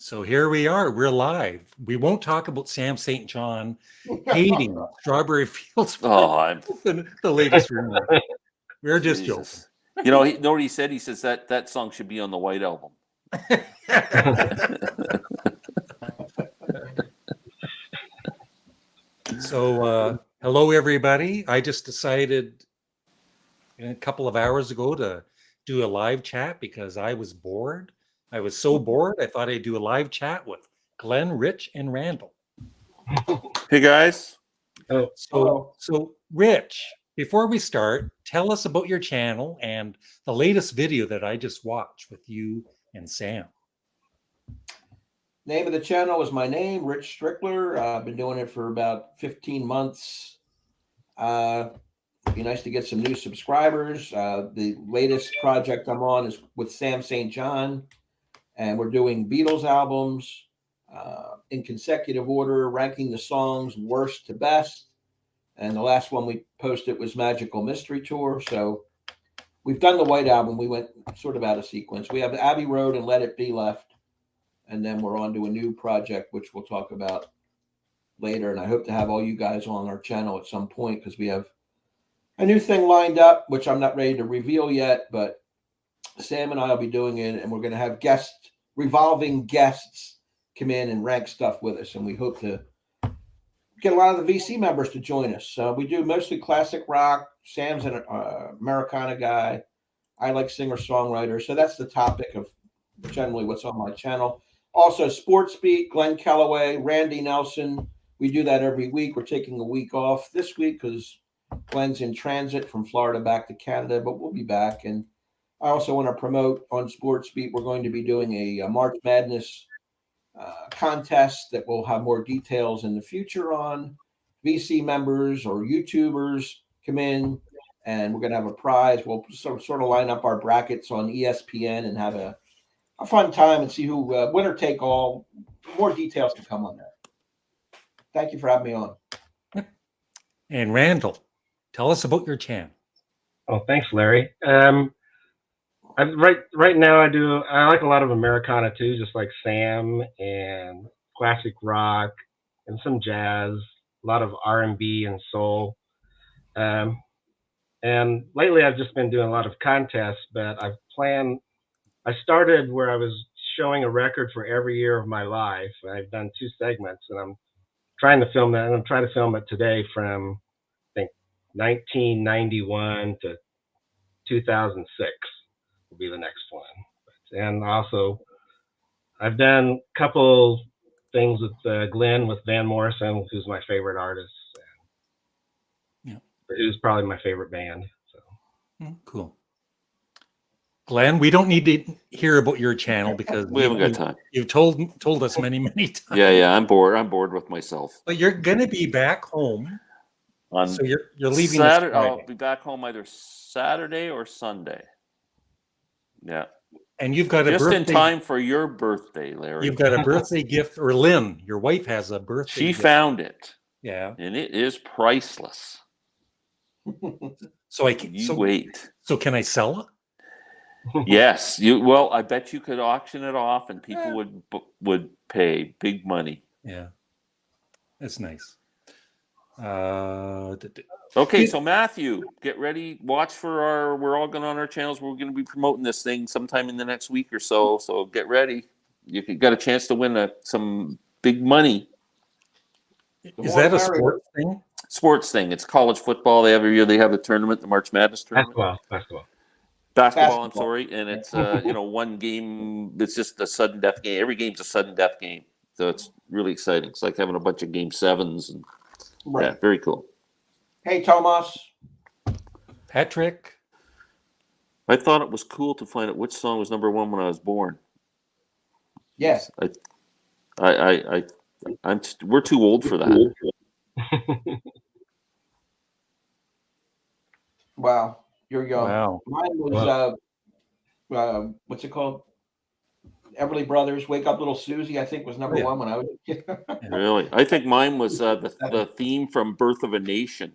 So here we are. We're live. We won't talk about Sam St. John hating Strawberry Fields. The latest rumor. We're just joking. You know, you know what he said? He says that song should be on the White Album. So, hello, everybody. I just decided a couple of hours ago to do a live chat because I was bored. I was so bored, I thought I'd do a live chat with Glenn, Rich, and Randall. Hey, guys. So Rich, before we start, tell us about your channel and the latest video that I just watched with you and Sam. Name of the channel is my name, Rich Strickler. I've been doing it for about 15 months. It'd be nice to get some new subscribers. The latest project I'm on is with Sam St. John, and we're doing Beatles albums in consecutive order, ranking the songs worst to best. And the last one we posted was Magical Mystery Tour. So we've done the White Album. We went sort of out of sequence. We have Abbey Road and Let It Be left. And then we're on to a new project, which we'll talk about later. And I hope to have all you guys on our channel at some point because we have a new thing lined up, which I'm not ready to reveal yet. But Sam and I will be doing it. And we're going to have revolving guests come in and rank stuff with us. And we hope to get a lot of the VC members to join us. We do mostly classic rock. Sam's an Americana guy. I like singer-songwriters. So that's the topic of generally what's on my channel. Also, Sports Beat, Glenn Kellaway, Randy Nelson. We do that every week. We're taking a week off this week because Glenn's in transit from Florida back to Canada, but we'll be back. And I also want to promote on Sports Beat, we're going to be doing a March Madness contest that we'll have more details in the future on. VC members or YouTubers come in and we're going to have a prize. We'll sort of line up our brackets on ESPN and have a fun time and see who winner take all. More details to come on that. Thank you for having me on. And Randall, tell us about your channel. Oh, thanks, Larry. Right now I like a lot of Americana too, just like Sam, and classic rock and some jazz, a lot of R&B and soul. And lately I've just been doing a lot of contests, but I started where I was showing a record for every year of my life. I've done 2 segments and I'm trying to film that, and I'm trying to film it today from I think 1991 to 2006. Will be the next one. And also I've done a couple things with Glenn with Van Morrison, who's my favorite artist, and who's probably my favorite band. So cool. Glenn, we don't need to hear about your channel because we haven't got time. You've told us many times. Yeah, I'm bored with myself. But you're gonna be back home. So you're leaving Saturday. I'll be back home either Saturday or Sunday. Yeah. And you've got just in time for your birthday, Larry. You've got a birthday gift, or Lynn, your wife has a birthday She gift. found it. Yeah. And it is priceless. So wait. So can I sell it? Yes. Well, I bet you could auction it off and people would pay big money. Yeah. That's nice. Okay, so Matthew, get ready. Watch for we're all going on our channels. We're going to be promoting this thing sometime in the next week or so. So get ready. You got a chance to win some big money. Is that a sports thing? Sports thing. It's college football. Every year they have a tournament, the March Madness tournament. Basketball, I'm sorry. And it's, one game. It's just a sudden death game. Every game's a sudden death game. So it's really exciting. It's like having a bunch of game 7s. And, yeah, very cool. Hey, Tomas. Patrick. I thought it was cool to find out which song was number 1 when I was born. Yes. We're too old for that. Wow, you're young. Wow. Mine was what's it called? Everly Brothers, Wake Up Little Susie, I think was number 1 when I was a kid. Really? I think mine was the theme from Birth of a Nation.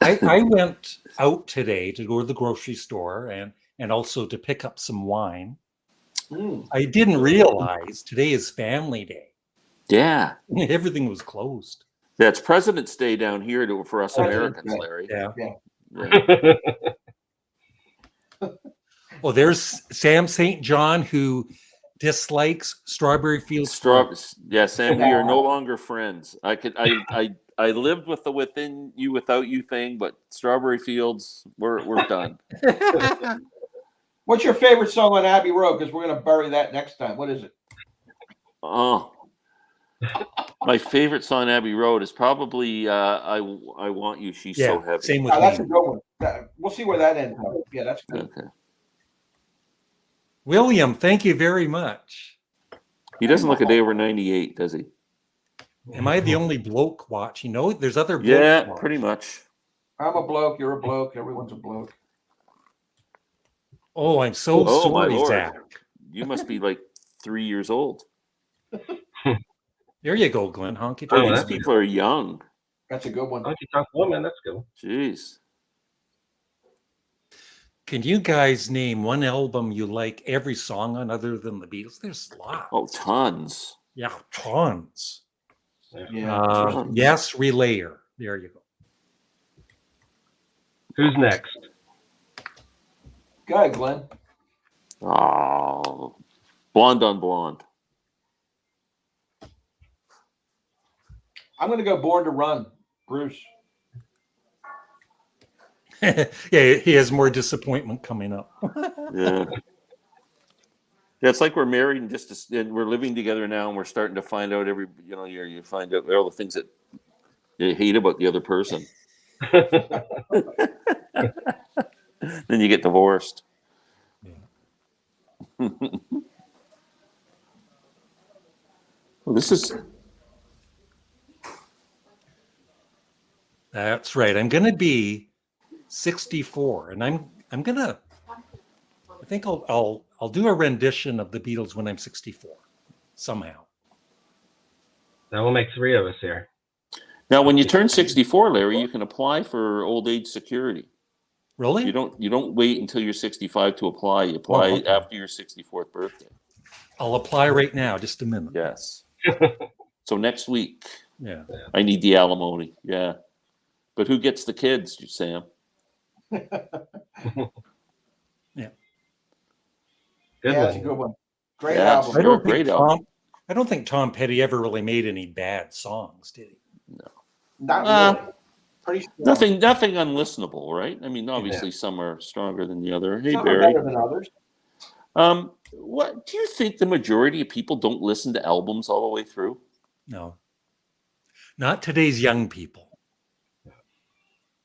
I went out today to go to the grocery store and also to pick up some wine. I didn't realize today is Family Day. Yeah. Everything was closed. That's President's Day down here for us Americans, Larry. Yeah. Yeah. Oh, there's Sam St. John, who dislikes Strawberry Fields. Yeah, Sam, we are no longer friends. I lived with the within you without you thing, but Strawberry Fields, we're done. What's your favorite song on Abbey Road? Because we're going to bury that next time. What is it? Oh, my favorite song on Abbey Road is probably I Want You, She's So Heavy. Same with that's a good one. We'll see where that ends up. Yeah, that's good. Okay. William, thank you very much. He doesn't look a day over 98, does he? Am I the only bloke watching? No, there's other blokes. Yeah, watching. pretty much. I'm a bloke. You're a bloke. Everyone's a bloke. Oh, I'm so sorry, Zach. You must be like 3 years old. There you go, Glenn. Honky. Oh, these people are young. That's a good one. Honky Tonk Woman, that's good. Jeez. Can you guys name one album you like every song on other than the Beatles? There's lots. Oh, tons. Yeah, tons. Yeah. Yes, Relayer. There you go. Who's next? Go ahead, Glenn. Oh, Blonde on Blonde. I'm going to go Born to Run, Bruce. Yeah, he has more disappointment coming up. Yeah. Yeah, it's like we're married and we're living together now, and we're starting to find out you find out all the things that you hate about the other person. Then you get divorced. Yeah. Well, this is. That's right. I'm going to be 64, and I think I'll do a rendition of the Beatles when I'm 64 somehow. That will make 3 of us here. Now, when you turn 64, Larry, you can apply for old age security. Really? You don't wait until you're 65 to apply. You apply after your 64th birthday. I'll apply right now. Just a minute. Yes. So next week. Yeah. I need the alimony. Yeah. But who gets the kids, Sam? Yeah. That's a good one. Great album. I don't think Tom Petty ever really made any bad songs, did he? No. Not really. Pretty strong. Nothing unlistenable, right? I mean, obviously some are stronger than the other. Hey, Some Barry. are better than others. What do you think the majority of people don't listen to albums all the way through? No. Not today's young people.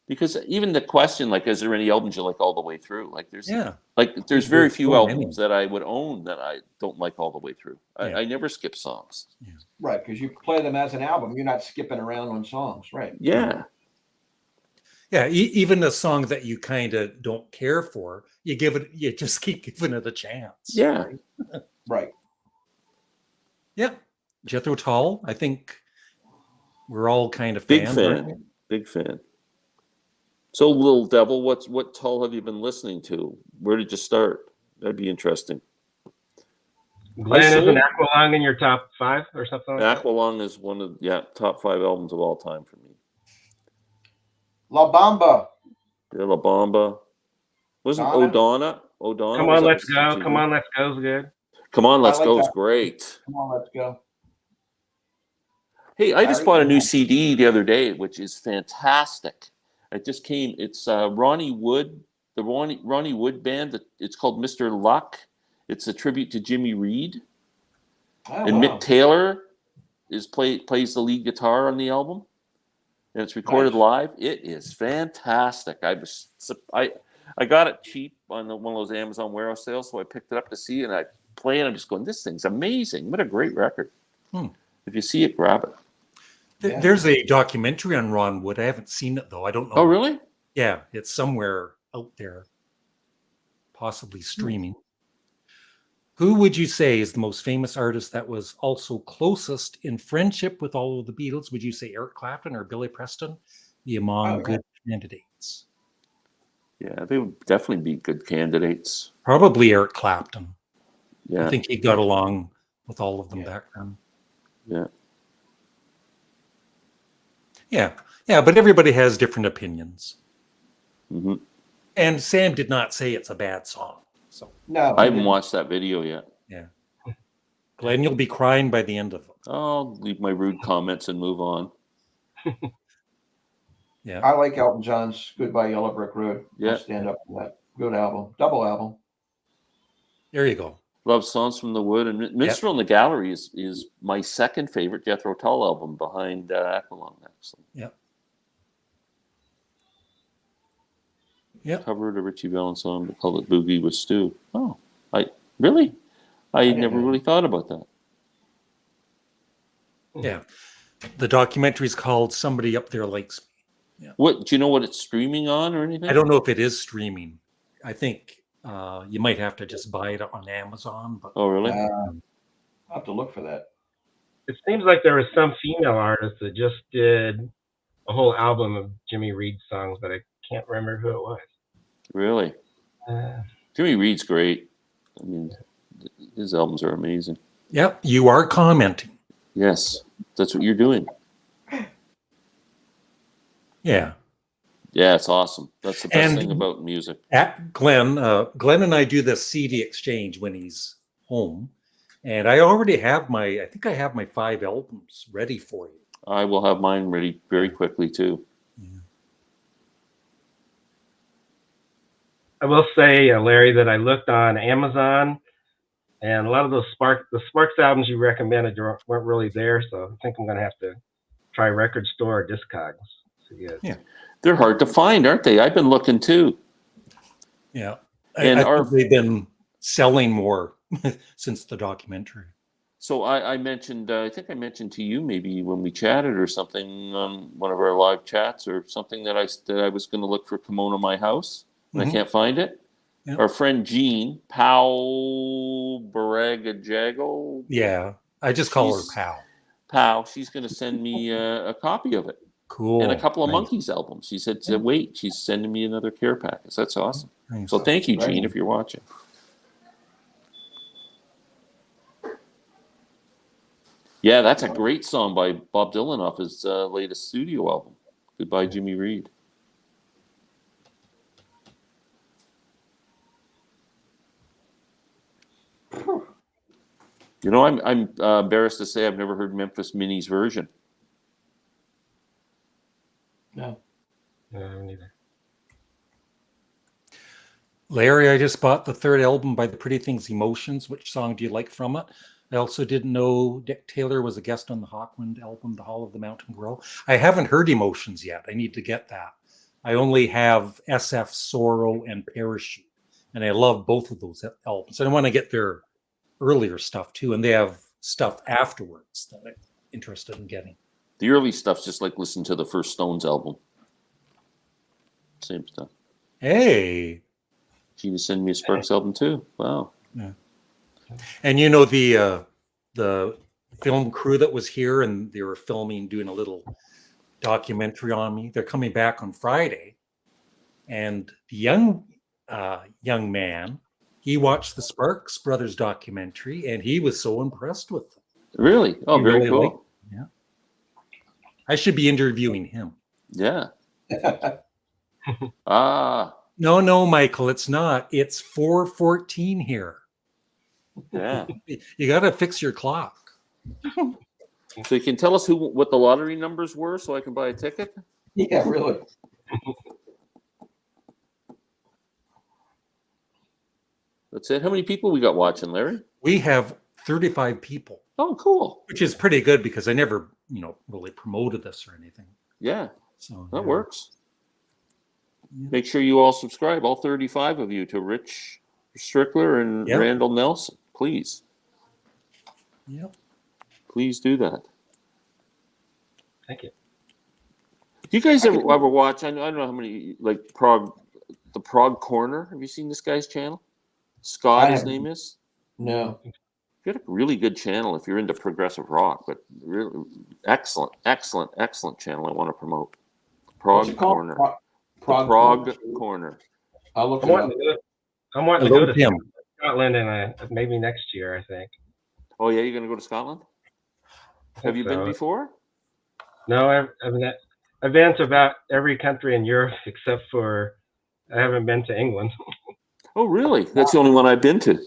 Because even the question, like, is there any albums you like all the way through? Like, there's very few so albums that I would own that I don't like all the way through. I never skip songs. Yeah. Right, because you play them as an album. You're not skipping around on songs, right? Yeah. Yeah, even a song that you kind of don't care for, you just keep giving it a chance. Yeah. Right. Yeah. Jethro Tull, I think we're all kind of Big fans. fan. Big fan. So, Little Devil, what Tull have you been listening to? Where did you start? That'd be interesting. Glenn, isn't Aqualung in your top 5 or something like Aqualung is one of top 5 albums of all time for me. La Bamba. Yeah, La Bamba. Wasn't O'Donna? Come on, let's go. Come on, let's go is good. Come on, let's go is great. Come on, let's go. Hey, I just bought a new CD the other day, which is fantastic. It just came. It's Ronnie Wood, the Ronnie Wood band. It's called Mr. Luck. It's a tribute to Jimmy Reed. And Mick Taylor plays the lead guitar on the album. And it's recorded live. It is fantastic. I got it cheap on one of those Amazon warehouse sales, so I picked it up to see it, and I play it. I'm just going, this thing's amazing. What a great record. If you see it, grab it. There's a documentary on Ron Wood. I haven't seen it, though. I don't know. Oh, really? Yeah, it's somewhere out there, possibly streaming. Who would you say is the most famous artist that was also closest in friendship with all of the Beatles? Would you say Eric Clapton or Billy Preston? be among good candidates. Yeah, they would definitely be good candidates. Probably Eric Clapton. Yeah. I think he got along with all of them back then. Yeah. Yeah, but everybody has different opinions. Mm-hmm. And Sam did not say it's a bad song. So No, I haven't watched that video yet. yeah. Glenn, you'll be crying by the end of it. I'll leave my rude comments and move on. Yeah. I like Elton John's "Goodbye Yellow Brick Road." Yeah. I'll stand up for that. Good album, double album. There you go. Love Songs from the Wood, and Minstrel in the Gallery is my second favorite Jethro Tull album behind Aqualung. Actually. Yeah. Yeah. Covered a Richie Valens song called it Boogie with Stu. Oh, I never really thought about that. Yeah. The documentary is called Somebody Up There Likes Me. Yeah. What do you know what it's streaming on or anything? I don't know if it is streaming. I think you might have to just buy it on Amazon. But Oh, really? I'll have to look for that. It seems like there was some female artist that just did a whole album of Jimmy Reed songs, but I can't remember who it was. Really? Jimmy Reed's great. I mean, his albums are amazing. Yep, you are commenting. Yes, that's what you're doing. Yeah. Yeah, it's awesome. That's the best And thing about music. At Glenn and I do this CD exchange when he's home. And I already have I think I have my 5 albums ready for you. I will have mine ready very quickly too. Yeah. I will say, Larry, that I looked on Amazon, and a lot of those Sparks albums you recommended weren't really there. So I think I'm going to have to try Record Store or Discogs. Yeah. They're hard to find, aren't they? I've been looking too. Yeah. And I think they've been selling more since the documentary. So I mentioned, I think I mentioned to you maybe when we chatted or something on one of our live chats or something that I was going to look for Kimono My House and I can't find it. Yeah. Our friend Jean, Pau Baragajago. Yeah. I just call her Pal. Pau. She's going to send me a copy of it. Cool. And a couple of Monkeys albums. She said, wait, she's sending me another care package. That's awesome. Nice. So thank you, Gene, if you're watching. Yeah, that's a great song by Bob Dylan off his latest studio album, Goodbye, Jimmy Reed. You know, I'm embarrassed to say I've never heard Memphis Minnie's version. No. No, neither. Larry, I just bought the 3rd album by The Pretty Things Emotions. Which song do you like from it? I also didn't know Dick Taylor was a guest on the Hawkwind album, The Hall of the Mountain Girl. I haven't heard Emotions yet. I need to get that. I only have SF Sorrow and Parachute, and I love both of those albums. And I want to get their earlier stuff too, and they have stuff afterwards that I'm interested in getting. The early stuff's just like listen to the first Stones album. Same stuff. Hey. Gina sent me a Sparks album too. Wow. Yeah. And you know the film crew that was here and they were doing a little documentary on me. They're coming back on Friday, and the young man, he watched the Sparks Brothers documentary and he was so impressed with them. Really? Oh, very cool. Yeah. I should be interviewing him. Yeah. No, Michael, it's not. It's 4:14 here. Yeah. You got to fix your clock. So you can tell us what the lottery numbers were so I can buy a ticket? Yeah, really. That's it. How many people we got watching, Larry? We have 35 people. Oh, cool. Which is pretty good because I never, really promoted this or anything. Yeah. So that works. Yeah. Make sure you all subscribe, all 35 of you, to Rich Strickler and Randall Nelson, please. Yep. Please do that. Thank you. Do you guys ever watch? I don't know how many, like the Prague Corner. Have you seen this guy's channel? Scott, his name is. No. Got a really good channel if you're into progressive rock, but really excellent channel I want to promote. What's Prague it called? Corner. Prague Prague Corner. I'll look I'm it wanting up. to go, I'm wanting to Hello, go to Tim. Scotland and maybe next year, I think. Oh yeah, you're gonna go to Scotland? I think Have you been so. before? No, I've been to about every country in Europe except for I haven't been to England. Oh really? That's the only one I've been to.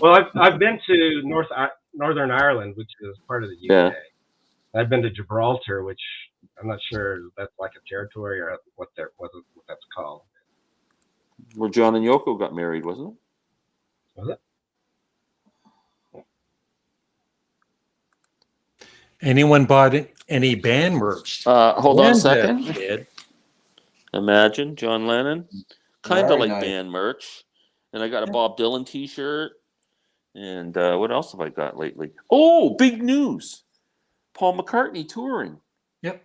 Well, I've been to Northern Ireland, which is part of the UK. Yeah. I've been to Gibraltar, which I'm not sure if that's like a territory or what that's called. Where John and Yoko got married, wasn't it? Was it? Anyone bought any band merch? Hold on a Linda second. did. Imagine John Lennon, kind of Very like nice. band merch, and I got a Bob Dylan T-shirt. And what else have I got lately? Oh, big news! Paul McCartney touring. Yep.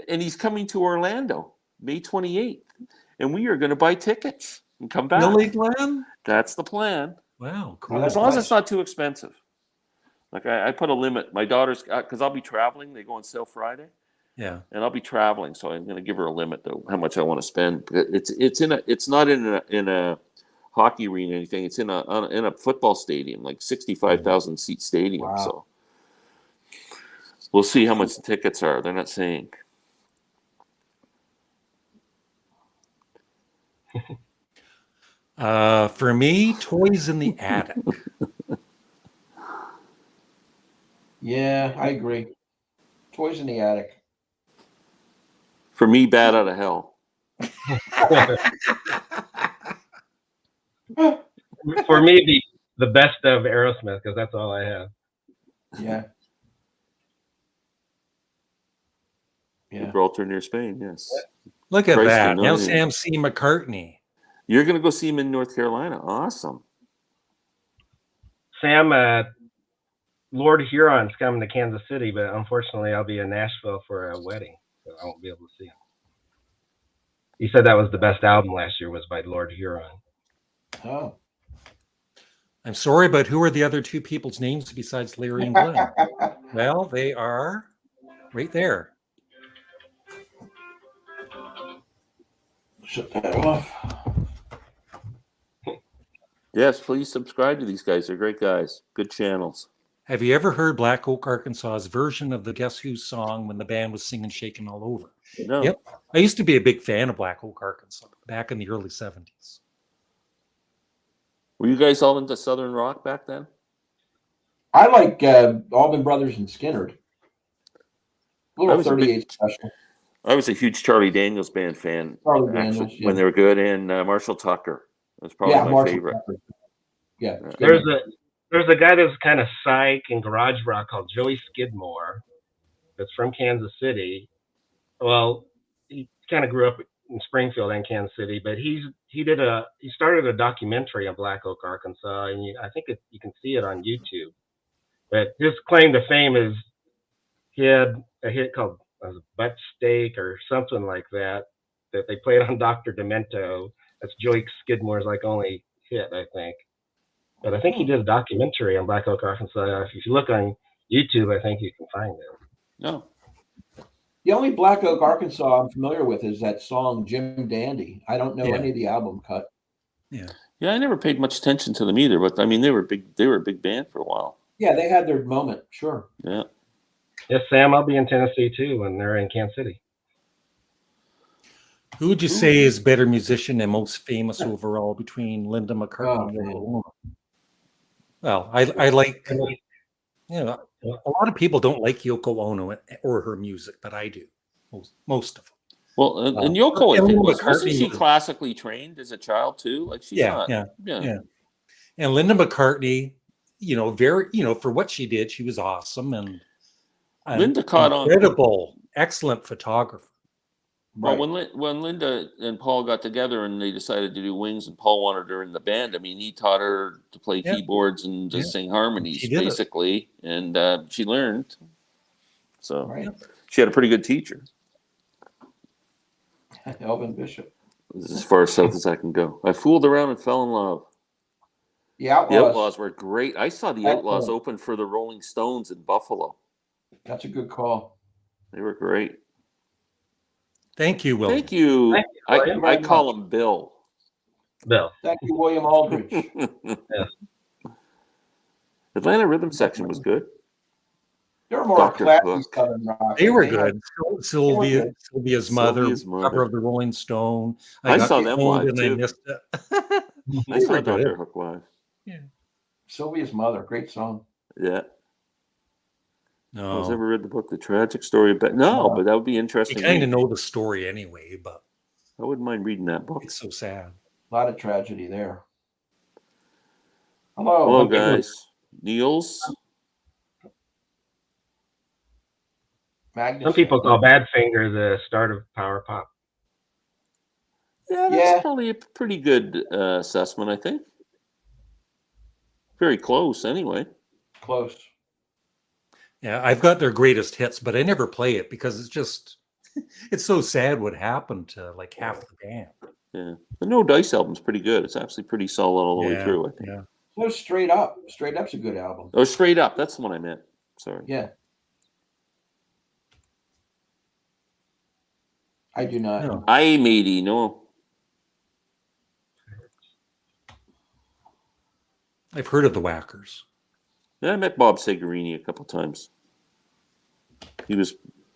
And he's coming to Orlando May 28th, and we are going to buy tickets and come back. Really, Glenn? That's the plan. Wow, cool. that's As long as nice. it's not too expensive. Like I put a limit. My daughter's because I'll be traveling. They go on sale Friday. Yeah. And I'll be traveling, so I'm going to give her a limit though how much I want to spend. It's not in a hockey arena or anything. It's in a football stadium, like 65,000 seat stadium. Wow. So we'll see how much the tickets are. They're not saying. For me, toys in the attic. Yeah, I agree. Toys in the attic. For me, Bad Out of Hell. For me, the best of Aerosmith, because that's all I have. Yeah. Yeah. Gibraltar near Spain, yes. Look at Christ, that. you Now know, Sam C. McCartney. You're going to go see him in North Carolina. Awesome. Sam, Lord Huron's coming to Kansas City, but unfortunately I'll be in Nashville for a wedding, so I won't be able to see him. He said that was the best album last year was by Lord Huron. Oh. I'm sorry, but who are the other two people's names besides Larry and Glenn? Well, they are right there. Shut that off. Yes, please subscribe to these guys. They're great guys. Good channels. Have you ever heard Black Oak, Arkansas's version of the Guess Who song when the band was singing Shakin' All Over? No. Yep. I used to be a big fan of Black Oak, Arkansas back in the early 70s. Were you guys all into Southern rock back then? I like Allman Brothers and Skinner. Little 38 special. I was a huge Charlie Daniels Band fan. Charlie Actually, Daniels, yeah. when they were good, and Marshall Tucker was probably my Marshall favorite. Tucker. Yeah. There's a guy that's kind of psych and garage rock called Joey Skidmore that's from Kansas City. Well, he kind of grew up in Springfield and Kansas City, but he started a documentary on Black Oak, Arkansas, and I think you can see it on YouTube. But his claim to fame is he had a hit called Butt Steak or something like that they played on Dr. Demento. That's Joey Skidmore's only hit, I think. But I think he did a documentary on Black Oak, Arkansas. If you look on YouTube, I think you can find it. No. The only Black Oak, Arkansas I'm familiar with is that song Jim Dandy. I don't know any of the album cut. Yeah. Yeah, I never paid much attention to them either, but I mean they were a big band for a while. Yeah, they had their moment, sure. Yeah. Yes, Sam, I'll be in Tennessee too when they're in Kansas City. Who would you say is better musician and most famous overall between Linda McCartney and Yoko Ono? Well, I like, a lot of people don't like Yoko Ono or her music, but I do. Most of them. Well, and Yoko, I think, wasn't she classically trained as a child too? Like she's not. Yeah. And Linda McCartney, for what she did, she was awesome and Linda caught incredible, excellent photographer. Well, when Linda and Paul got together and they decided to do Wings, and Paul wanted her in the band, I mean, he taught her to play keyboards and to sing harmonies, basically, and she learned. So she had a pretty good teacher. Elvin Bishop. This is as far south as I can go. I fooled around and fell in love. The Outlaws were great. I saw the Outlaws open for the Rolling Stones in Buffalo. That's a good call. They were great. Thank you, William. Thank you. Thank you, William. I call him Bill. Bill. Thank you, William Aldridge. Yes. Atlanta Rhythm Section was good. They're more Dr. classy Hook. Southern rock. They were had- good. Sylvia's mother, cover of the Rolling Stone. I got saw them owned live, and too. I missed it. I saw Dr. Hook live. Yeah. Sylvia's Mother, great song. Yeah. No, I was ever read the book, The Tragic Story of but that would be you interesting. kind of know the story anyway, but I wouldn't mind reading that book. it's so sad. A lot of tragedy there. Hello. Hello, guys. Niels. Magnus. Some people call Badfinger the start of power pop. Yeah, that's probably a pretty good assessment, I think. Very close, anyway. Close. Yeah, I've got their greatest hits, but I never play it because it's just it's so sad what happened to like half the band. Yeah. The No Dice album's pretty good. It's actually pretty solid all the way through, I think. Yeah. No, Straight Up. Straight Up's a good album. Oh, Straight Up. That's the one I meant. Sorry. Yeah. I do not. No. I matey, no. I've heard of the Whackers. Yeah, I met Bob Segarini a couple times. He was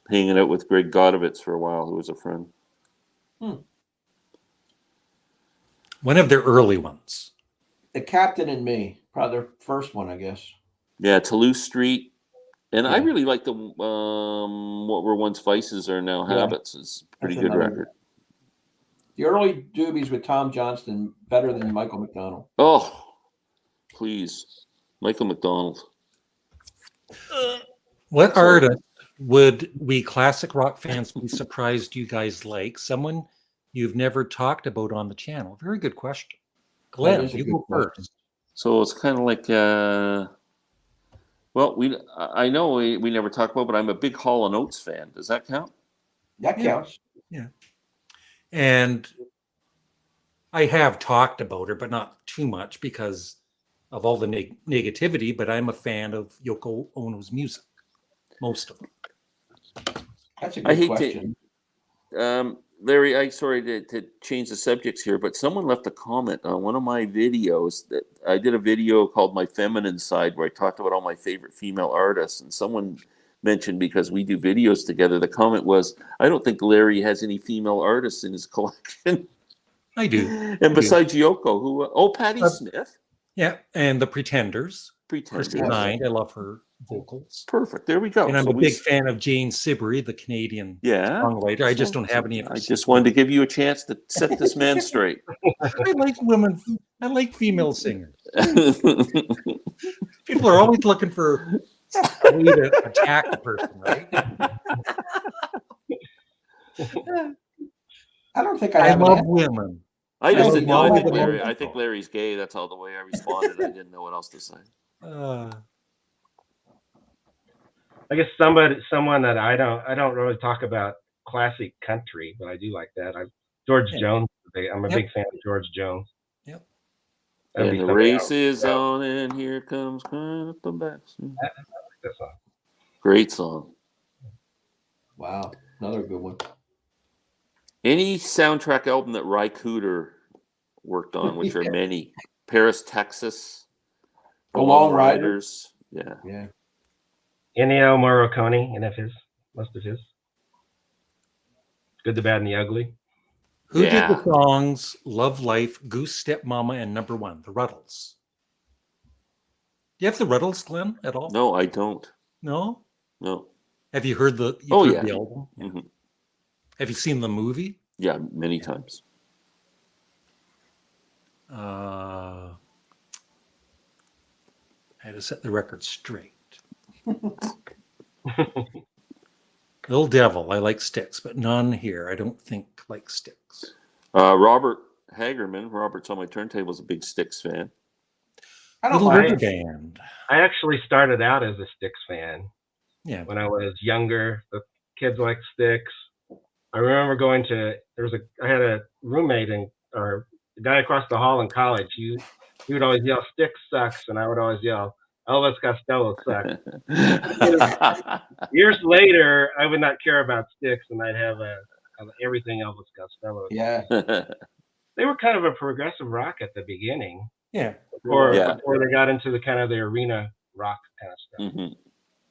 hanging out with Greg Godovitz for a while, who was a friend. One of their early ones. The Captain and Me. Probably their first one, I guess. Yeah, Toulouse Street. And I Yeah. really like the What Were Once Vices Are Now Yeah. Habits. It's a pretty That's good another- record. The early Doobies with Tom Johnston better than Michael McDonald. Oh, please. Michael McDonald. What artist would we classic rock fans be surprised you guys like? Someone you've never talked about on the channel. Very good question. Glenn, is a you good go question. first. So it's kind of like, I know we never talk about, but I'm a big Hall & Oates fan. Does that count? That counts. And I have talked about her, but not too much because of all the negativity. But I'm a fan of Yoko Ono's music, most of them. That's a I good hate question. Larry, I sorry to change the subjects here, but someone left a comment on one of my videos that I did a video called My Feminine Side where I talked about all my favorite female artists, and someone mentioned because we do videos together, the comment was, I don't think Larry has any female artists in his collection. I do. And besides Yoko, Patti Smith. Yeah, and the Pretenders. Pretenders. Christine Hind, I love her vocals. Perfect. There we go. And I'm So a big fan of Jane Siberry, the Canadian songwriter. I just don't have any of her. I just wanted to give you a chance to set this man straight. I like women. I like female singers. People are always looking for a way to attack a person, right? I don't think I I have love an women. I just I didn't know. love women. I think Larry's gay. That's all the way I responded. I didn't know what else to say. I guess someone that I don't really talk about classic country, but I do like that. George Jones. I'm a big fan of George Jones. Yep. That'd be And the something race else. is on, and here comes crying up the back. I like that song. Great song. Wow, another good one. Any soundtrack album that Ry Cooder worked on, which are many. Paris, Texas. The Long Riders. Yeah. Yeah. Ennio Morricone, most of his. Good, the Bad, and the Ugly. Who did the songs Love Life, Goose Step Mama, and Number One? The Ruddles. Do you have the Ruddles, Glenn, at all? No, I don't. No? No. Have you heard the Oh, heard yeah. the album? Yeah. Mm-hmm. Have you seen the movie? Yeah, many times. I had to set the record straight. Little Devil, I like Styx, but none here. I don't think like Styx. Robert Hagerman, Robert's on my turntable, is a big Styx fan. I don't Little mind. River Band. I actually started out as a Styx fan. Yeah. When I was younger, the kids liked Styx. I remember I had a roommate or a guy across the hall in college. He would always yell, "Styx sucks," and I would always yell, "Elvis Costello sucks." Years later, I would not care about Styx, and I'd have a everything Elvis Costello. Yeah. They were kind of a progressive rock at the beginning. Yeah. Before Yeah. they got into the kind of the arena rock kind of stuff. Mm-hmm.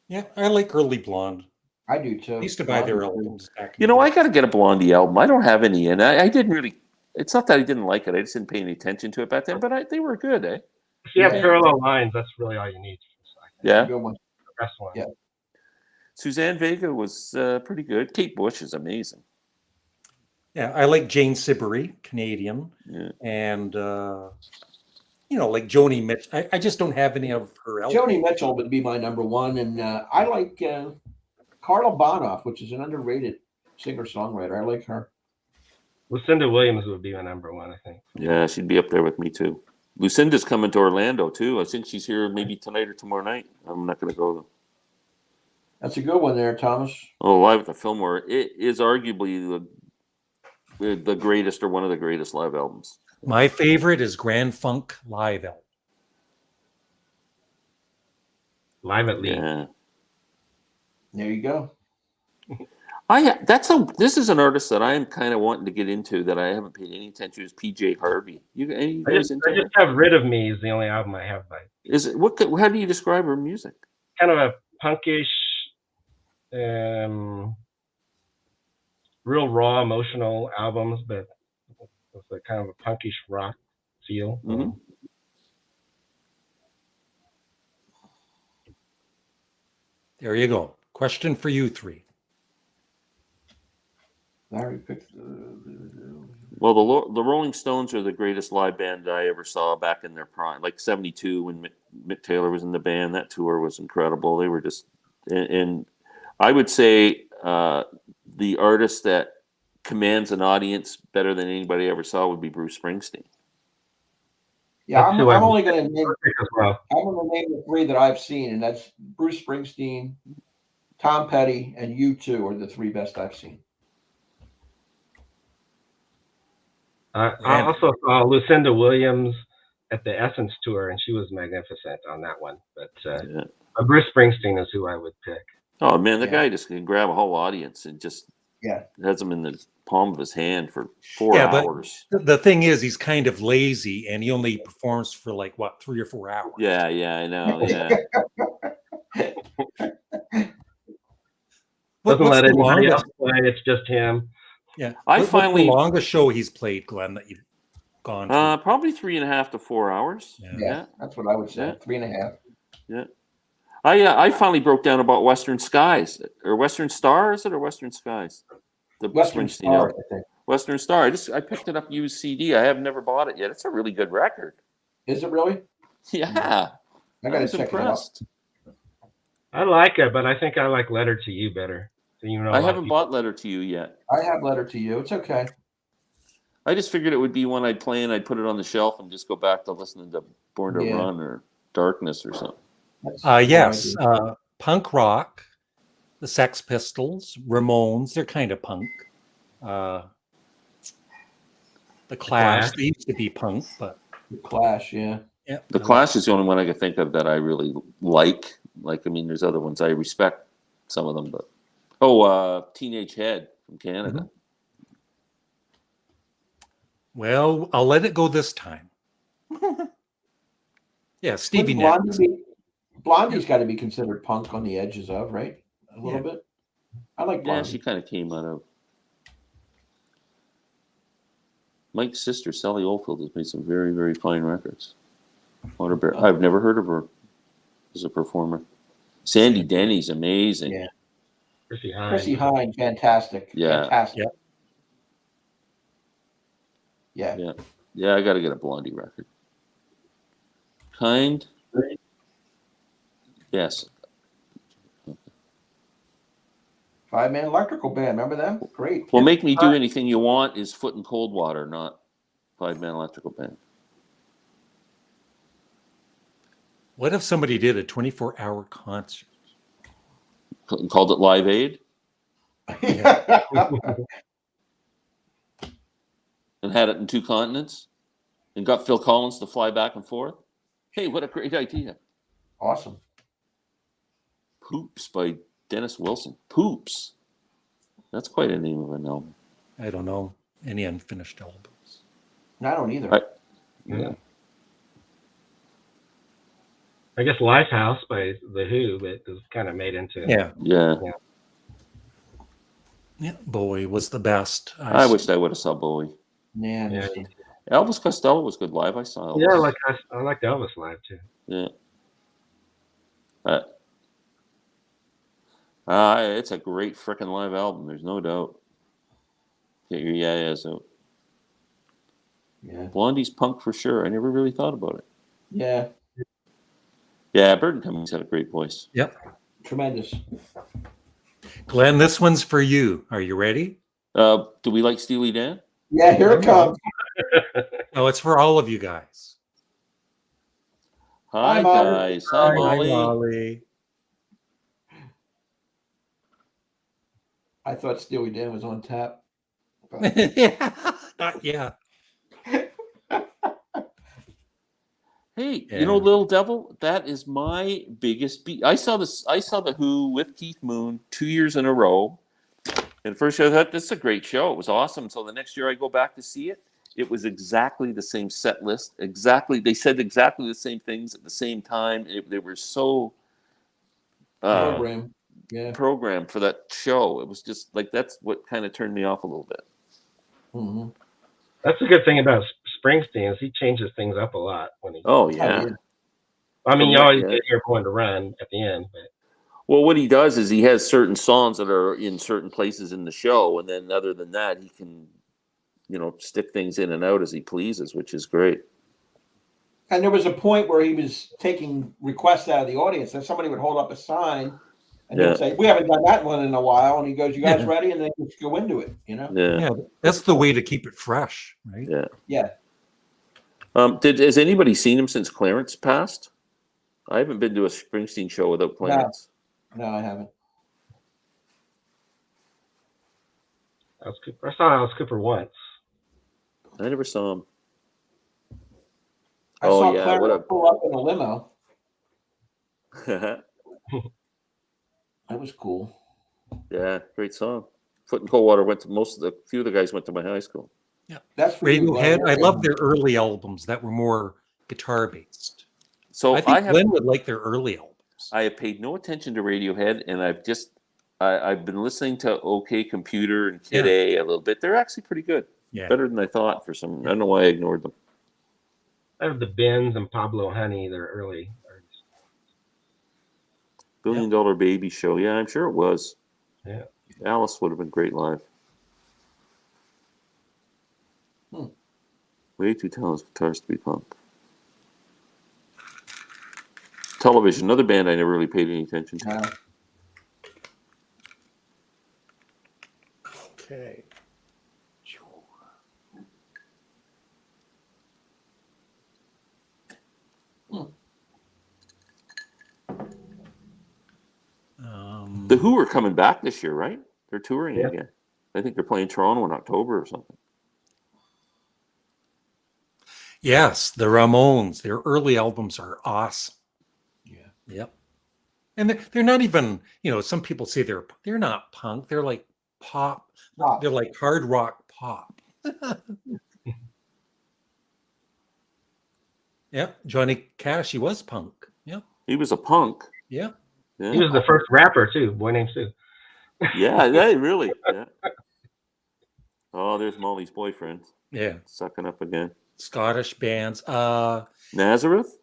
Yeah, I like Early Blonde. I do too. I used to buy their albums back in You the know, day. I got to get a Blondie album. I don't have any, and I didn't really. It's not that I didn't like it. I just didn't pay any attention to it back then. But they were good, eh? If you have Yeah. parallel lines, that's really all you need. Yeah. Good one. The best one. Yeah. Suzanne Vega was pretty good. Kate Bush is amazing. Yeah, I like Jane Siberry, Canadian, Yeah. and like Joni Mitchell. I just don't have any of her albums. Joni Mitchell would be my number one, and I like Carla Bonoff, which is an underrated singer-songwriter. I like her. Lucinda Williams would be my number one, I think. Yeah, she'd be up there with me too. Lucinda's coming to Orlando too. I think she's here maybe tonight or tomorrow night. I'm not going to go though. That's a good one there, Thomas. Oh, Live at the Fillmore. It is arguably the greatest or one of the greatest live albums. My favorite is Grand Funk Live album. Live at Leeds. Yeah. There you go. This is an artist that I am kind of wanting to get into that I haven't paid any attention to is PJ Harvey. You I guys just into that? have Rid of Me is the only album I have by. Is it how do you describe her music? Kind of a punkish, real raw, emotional albums, but with a kind of a punkish rock feel. Mm-hmm. There you go. Question for you three. Larry picked. Well, the Rolling Stones are the greatest live band I ever saw back in their prime, like '72 when Mick Taylor was in the band. That tour was incredible. They were just, and I would say the artist that commands an audience better than anybody ever saw would be Bruce Springsteen. Yeah, I'm only going to name. Well. I'm going to name the three that I've seen, and that's Bruce Springsteen, Tom Petty, and U2 are the three best I've seen. I also saw Lucinda Williams at the Essence tour, and she was magnificent on that one. But Bruce Springsteen is who I would pick. Oh man, the guy just can grab a whole audience and just has them in the palm of his hand for 4 hours. But the thing is, he's kind of lazy, and he only performs for 3 or 4 hours. Yeah, I know. Yeah. Doesn't let anybody else play. It's just him. Yeah. What's the longest show he's played, Glenn, that you've gone to? Probably 3.5 to 4 hours. Yeah, that's what I would say. 3.5. Yeah. I finally broke down about Western Skies or Western Star, is it, or Western Skies? The Western Star, I think. Western Star. I picked it up used CD. I have never bought it yet. It's a really good record. Is it really? Yeah. I gotta check it out. I like it, but I think I like Letter to You better. So, I haven't bought Letter to You yet. I have Letter to You. It's okay. I just figured it would be one I'd play and I'd put it on the shelf and just go back to listening to Born to Run or Darkness or something. Yes. Punk rock, the Sex Pistols, Ramones, they're kind of punk. The Clash, they used to be punk, but the Clash, yeah. The Clash is the only one I can think of that I really like. There's other ones I respect some of them, but Teenage Head from Canada. Mm-hmm. Well, I'll let it go this time. Yeah, Stevie Nicks. Blondie's got to be considered punk on the edges of, right? A little bit. I like Blondie. Yeah, she kind of came out of. Mike's sister, Sally Oldfield, has made some very, very fine records. I've never heard of her as a performer. Sandy Denny's amazing. Yeah. Chrissy Hine, fantastic. Yeah. Fantastic. Yeah. I got to get a Blondie record. Kind. Yes. 5-Man Electrical Band. Remember them? Great. Well, Make Me Do Anything You Want is Foot in Cold Water, not 5-Man Electrical Band. What if somebody did a 24-hour concert? Called it Live Aid? And had it in 2 continents? And got Phil Collins to fly back and forth? Hey, what a great idea. Awesome. Poops by Dennis Wilson. Poops. That's quite a name of an album. I don't know any unfinished albums. I don't either. Yeah. I guess Lifehouse by The Who, but it was kind of made into. Yeah. Bowie was the best. I wished I would have saw Bowie. Yeah. Elvis Costello was good live. I saw Elvis. Yeah, I liked Elvis live too. Yeah. It's a great freaking live album. There's no doubt. Get your yeah-yeahs out. Yeah. Blondie's punk for sure. I never really thought about it. Yeah. Yeah, Burton Cummings had a great voice. Yep. Tremendous. Glenn, this one's for you. Are you ready? Do we like Steely Dan? Yeah, here it comes. Oh, it's for all of you guys. Hi, guys. Hi, Molly. Hi, Molly. I thought Steely Dan was on tap. Not yet. Hey, you know, Little Devil, that is my biggest beat. I saw The Who with Keith Moon 2 years in a row. And first year I thought, this is a great show. It was awesome. So the next year I go back to see it. It was exactly the same set list. They said exactly the same things at the same time. They were so programmed for that show. It was just like, that's what kind of turned me off a little bit. Mm-hmm. That's a good thing about Springsteen is he changes things up a lot when he. Oh yeah. I mean, you always get here going to run at the end, but. Well, what he does is he has certain songs that are in certain places in the show, and then other than that, he can, stick things in and out as he pleases, which is great. And there was a point where he was taking requests out of the audience, and somebody would hold up a sign, and he'd say, "We haven't done that one in a while," and he goes, "You guys ready?" And then just go into it, Yeah, that's the way to keep it fresh, right? Yeah. Has anybody seen him since Clarence passed? I haven't been to a Springsteen show without Clarence. No, I haven't. I saw Alice Cooper once. I never saw him. I saw Clarence pull up in a limo. That was cool. Yeah, great song. Foot in Cold Water a few of the guys went to my high school. Yeah, that's Radiohead. I love their early albums that were more guitar based. So I think Glenn would like their early albums. I have paid no attention to Radiohead, and I've been listening to OK Computer and Kid A a little bit. They're actually pretty good. Yeah, better than I thought for some. I don't know why I ignored them. I have the Bins and Pablo Honey. They're early. $1 Billion Baby Show. Yeah, I'm sure it was. Yeah. Alice would have been great live. Way too talented guitarist to be punk. Television, another band I never really paid any attention to. Okay. The Who are coming back this year, right? They're touring again. I think they're playing Toronto in October or something. Yes, the Ramones. Their early albums are awesome. Yeah. Yep. And they're not even, some people say they're not punk. They're like pop. They're like hard rock pop. Yeah. Johnny Cash, he was punk. Yeah. He was a punk. Yeah. Yeah. He was the first rapper too, Boy Named Sue. Yeah, really. Yeah. Oh, there's Molly's boyfriend. Yeah. Sucking up again. Scottish bands. Nazareth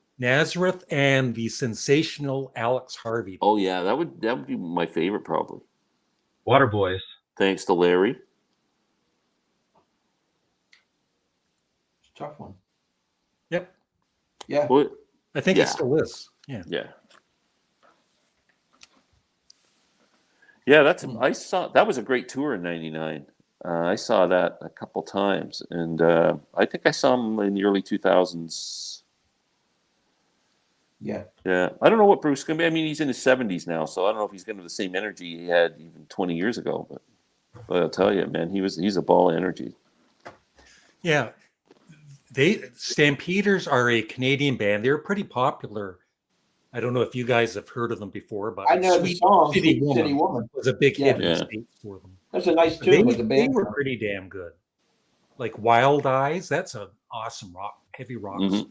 and the sensational Alex Harvey. Oh yeah, that would be my favorite probably. Waterboys. Thanks to Larry. It's a tough one. Yep. Yeah. Well, I think it still is. Yeah. Yeah. Yeah, that was a great tour in '99. I saw that a couple times, and I think I saw him in the early 2000s. Yeah. Yeah. I don't know what Bruce is going to be. I mean, he's in his 70s now, so I don't know if he's going to have the same energy he had even 20 years ago. But I'll tell you, man, he's a ball of energy. Yeah. Stampeders are a Canadian band. They're pretty popular. I don't know if you guys have heard of them before, but I know the song City Woman was a big hit in the States for them. That's a nice They, tune with the they band. were pretty damn good. Like Wild Eyes, that's an awesome heavy rock song.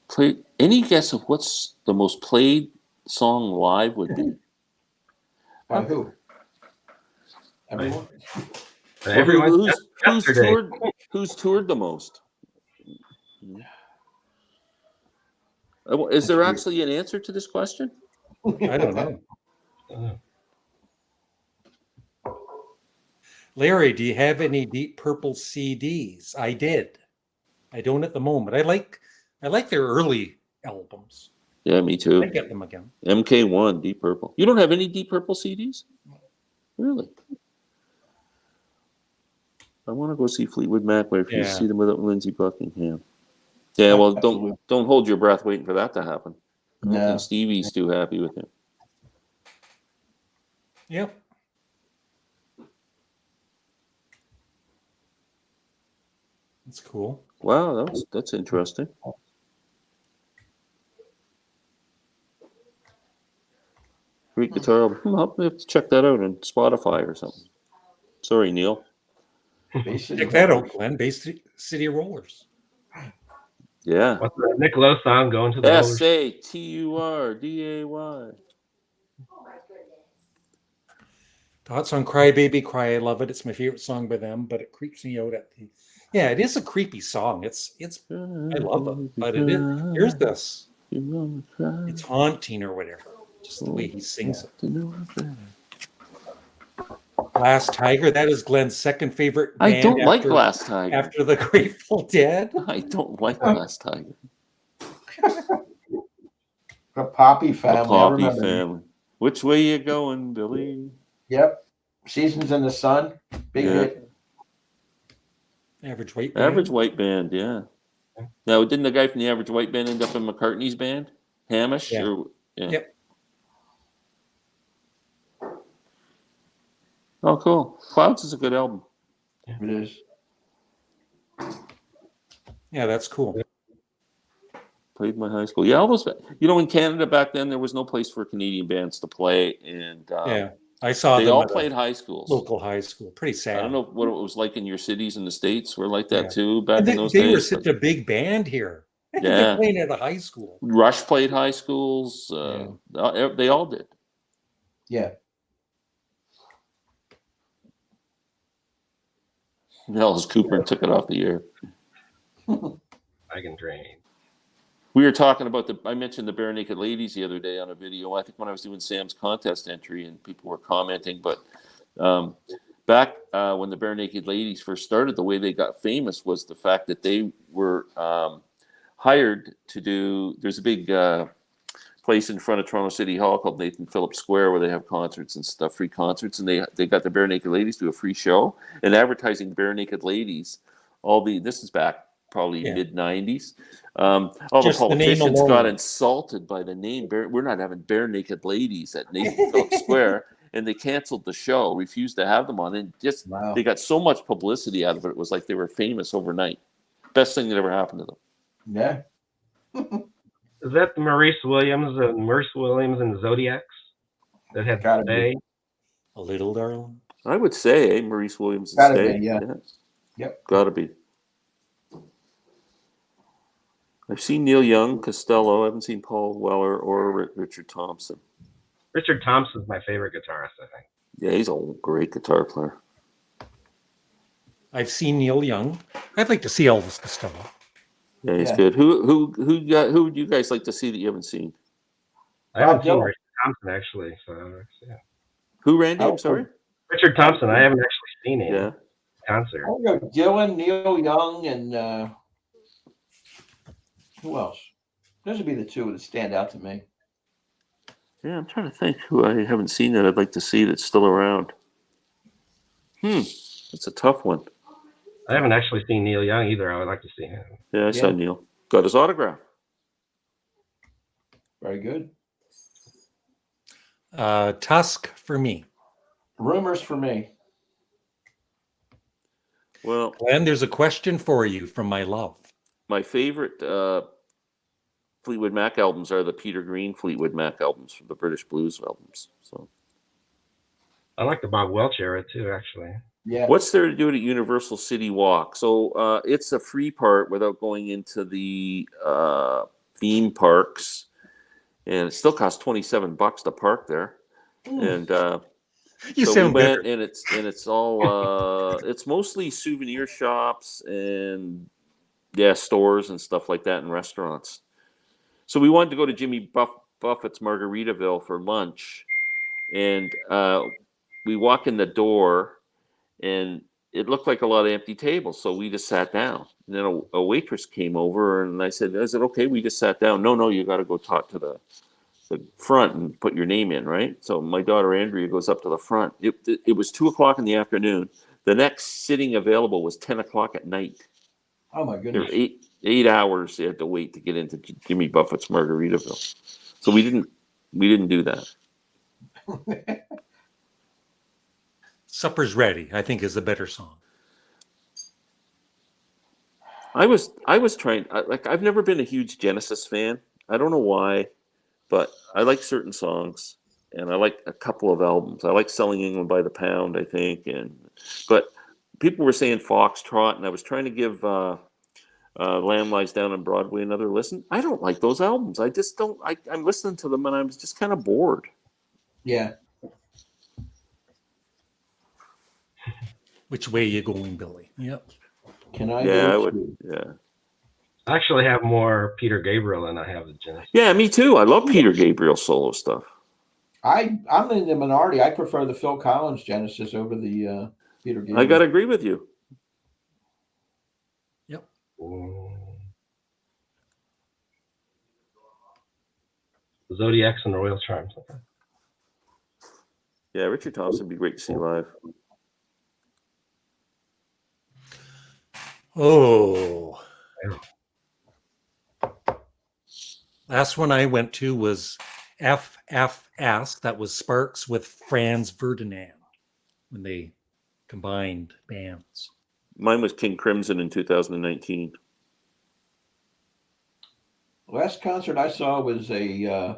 Play any guess of what's the most played song live would be? By who? Everyone? Everyone. Who's toured the most? Is there actually an answer to this question? I don't know. Larry, do you have any Deep Purple CDs? I did. I don't at the moment. I like their early albums. Yeah, me too. I get them again. MK1, Deep Purple. You don't have any Deep Purple CDs? Really? I want to go see Fleetwood Mac, but if you see them without Lindsey Buckingham. Yeah, well, don't hold your breath waiting for that to happen. I don't think Stevie's too happy with him. Yep. That's cool. Wow, that's interesting. Great guitar album. I'll have to check that out on Spotify or something. Sorry, Neil. Check that out, Glenn. Bay City Rollers. Yeah. What's the Nick Lowe song going to the Rollers? SATURDAY. Thoughts on Cry Baby Cry. I love it. It's my favorite song by them, but it creeps me out at the. Yeah, it is a creepy song. It's I love it, but it is. Here's this. It's haunting or whatever. Just the way he sings it. Glass Tiger. That is Glenn's second favorite band. I don't like Glass Tiger. After the Grateful Dead. I don't like Glass Tiger. The Poppy Family. The Poppy Family. Which way you going, Billy? Yep. Seasons in the Sun. Big hit. Average White Band. Average White Band, yeah. Now, didn't the guy from the Average White Band end up in McCartney's band? Hamish? Yeah. Yep. Oh, cool. Clouds is a good album. It is. Yeah, that's cool. Played my high school. Yeah, all those. In Canada back then, there was no place for Canadian bands to play, and I saw they them all at played high schools. Local high school. Pretty sad. I don't know what it was like in your cities in the States. Were like that too back in those days. They were such a big band here. Yeah, they're playing at a high school. Rush played high schools. They all did. Yeah. Alice Cooper took it off the air. I can drain. We were talking about I mentioned the Bare Naked Ladies the other day on a video. I think when I was doing Sam's contest entry and people were commenting, but back when the Bare Naked Ladies first started, the way they got famous was the fact that they were hired to do. There's a big place in front of Toronto City Hall called Nathan Phillips Square where they have concerts and stuff, free concerts, and they got the Bare Naked Ladies do a free show and advertising Bare Naked Ladies. This is back probably mid 90s. All the politicians got insulted by the name. We're not having Bare Naked Ladies at Nathan Phillips Square, and they canceled the show, refused to have them on, and they got so much publicity out of it. It was like they were famous overnight. Best thing that ever happened to them. Yeah. Is that Maurice Williams and Zodiacs that had Stay? A Little Darling? I would say Maurice Williams and Gotta Stay. be, yeah. Yep. Gotta be. I've seen Neil Young, Costello. I haven't seen Paul Weller or Richard Thompson. Richard Thompson's my favorite guitarist, I think. Yeah, he's a great guitar player. I've seen Neil Young. I'd like to see Elvis Costello. Yeah, he's good. Who would you guys like to see that you haven't seen? I haven't seen Richard Thompson actually. So yeah. Who, Randy? I'm sorry. Richard Thompson. I haven't actually seen him. Yeah. Concert. I'll go Dylan, Neil Young, and who else? Those would be the two that stand out to me. Yeah, I'm trying to think who I haven't seen that I'd like to see that's still around. That's a tough one. I haven't actually seen Neil Young either. I would like to see him. Yeah, I saw Neil. Got his autograph. Very good. Tusk for me. Rumors for me. Well, Glenn, there's a question for you from my love. My favorite Fleetwood Mac albums are the Peter Green Fleetwood Mac albums from the British blues albums. So I like the Bob Welch era too, actually. Yeah. what's there to do at Universal City Walk? So it's a free part without going into the theme parks, and it still costs $27 to park there. And You so sound we went, bitter. and it's all it's mostly souvenir shops and stores and stuff like that, and restaurants. So we wanted to go to Jimmy Buffett's Margaritaville for lunch, and we walk in the door, and it looked like a lot of empty tables. So we just sat down. And then a waitress came over, and I said, "Is it okay? We just sat down." No, you got to go talk to the front and put your name in, right? So my daughter Andrea goes up to the front. It was 2:00 in the afternoon. The next sitting available was 10:00 at night. Oh my There were goodness. 8 hours they had to wait to get into Jimmy Buffett's Margaritaville. So we didn't do that. Supper's Ready, I think, is a better song. I was trying, I've never been a huge Genesis fan. I don't know why, but I like certain songs, and I like a couple of albums. I like Selling England by the Pound, I think, but people were saying Foxtrot, and I was trying to give Lamb Lies Down on Broadway another listen. I don't like those albums. I just don't. I'm listening to them, and I'm just kind of bored. Yeah. Which way you going, Billy? Yep. Can I? Yeah, go I would. to- Yeah. I actually have more Peter Gabriel than I have the Genesis. Yeah, me too. I love Peter Gabriel solo stuff. I'm in the minority. I prefer the Phil Collins Genesis over the Peter Gabriel. I gotta agree with you. Yep. Zodiacs and Royal Charms. Okay. Yeah, Richard Thompson would be great to see live. Oh. Last one I went to was FFS. That was Sparks with Franz Ferdinand when they combined bands. Mine was King Crimson in 2019. Last concert I saw was a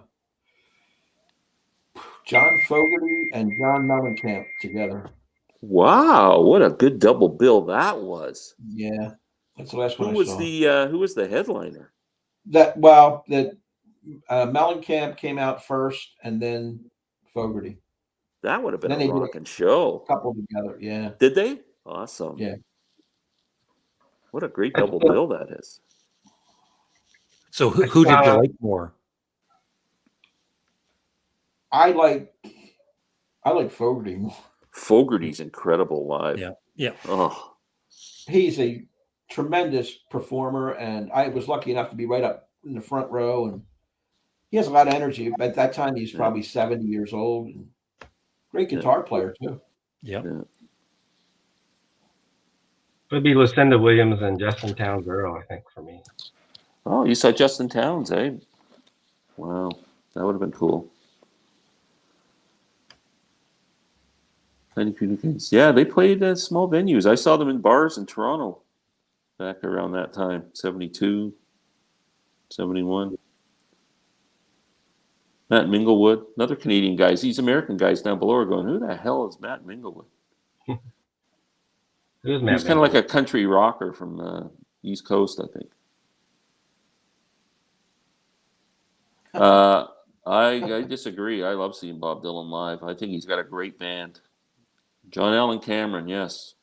John Fogerty and John Mellencamp together. Wow, what a good double bill that was. Yeah, that's the last one Who I was saw. who was the headliner? That Mellencamp came out first, and then Fogerty. That would have been Then a they did rocking show. Couple together, yeah. Did they? Awesome. Yeah. What a great double bill that is. So who did you like more? I like Fogerty more. Fogerty's incredible live. Yeah. Yeah. Oh, He's a tremendous performer, and I was lucky enough to be right up in the front row, and he has a lot of energy. At that time, he's probably 70 years old, and great guitar player too. Yep. yeah. It would be Lucinda Williams and Justin Townes Earl, I think, for me. Oh, you saw Justin Townes, eh? Wow, that would have been cool. Yeah, they played at small venues. I saw them in bars in Toronto back around that time, 72, 71. Matt Minglewood, another Canadian guy. These American guys down below are going, who the hell is Matt Minglewood? He's kind of like a country rocker from the East Coast, I think. I disagree. I love seeing Bob Dylan live. I think he's got a great band. John Allen Cameron, yes.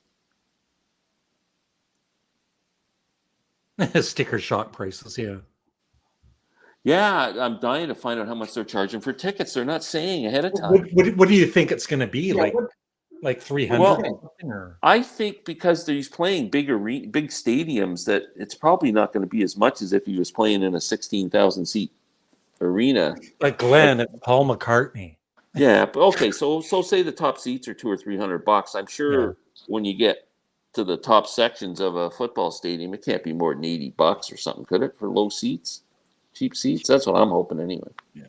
Sticker shock prices, yeah. Yeah, I'm dying to find out how much they're charging for tickets. They're not saying ahead of time. What do you think it's going to be? Yeah, like 300 Well, or something? Or? I think because he's playing big stadiums, that it's probably not going to be as much as if he was playing in a 16,000 seat arena. Like Glenn at Paul McCartney. Yeah, but okay, so say the top seats are $200 or $300. I'm sure when you get to the top sections of a football stadium, it can't be more than $80 or something, could it? For low seats, cheap seats. That's what I'm hoping anyway. Yeah.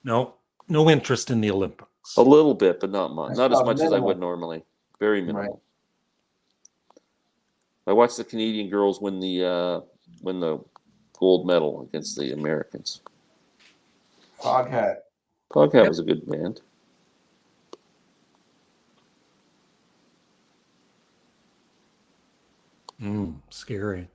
No interest in the Olympics. A little bit, but not much. Not as much as I minimal. would normally. Very minimal. Right. I watched the Canadian girls win the gold medal against the Americans. Foghat. Foghat was a good band. Scary.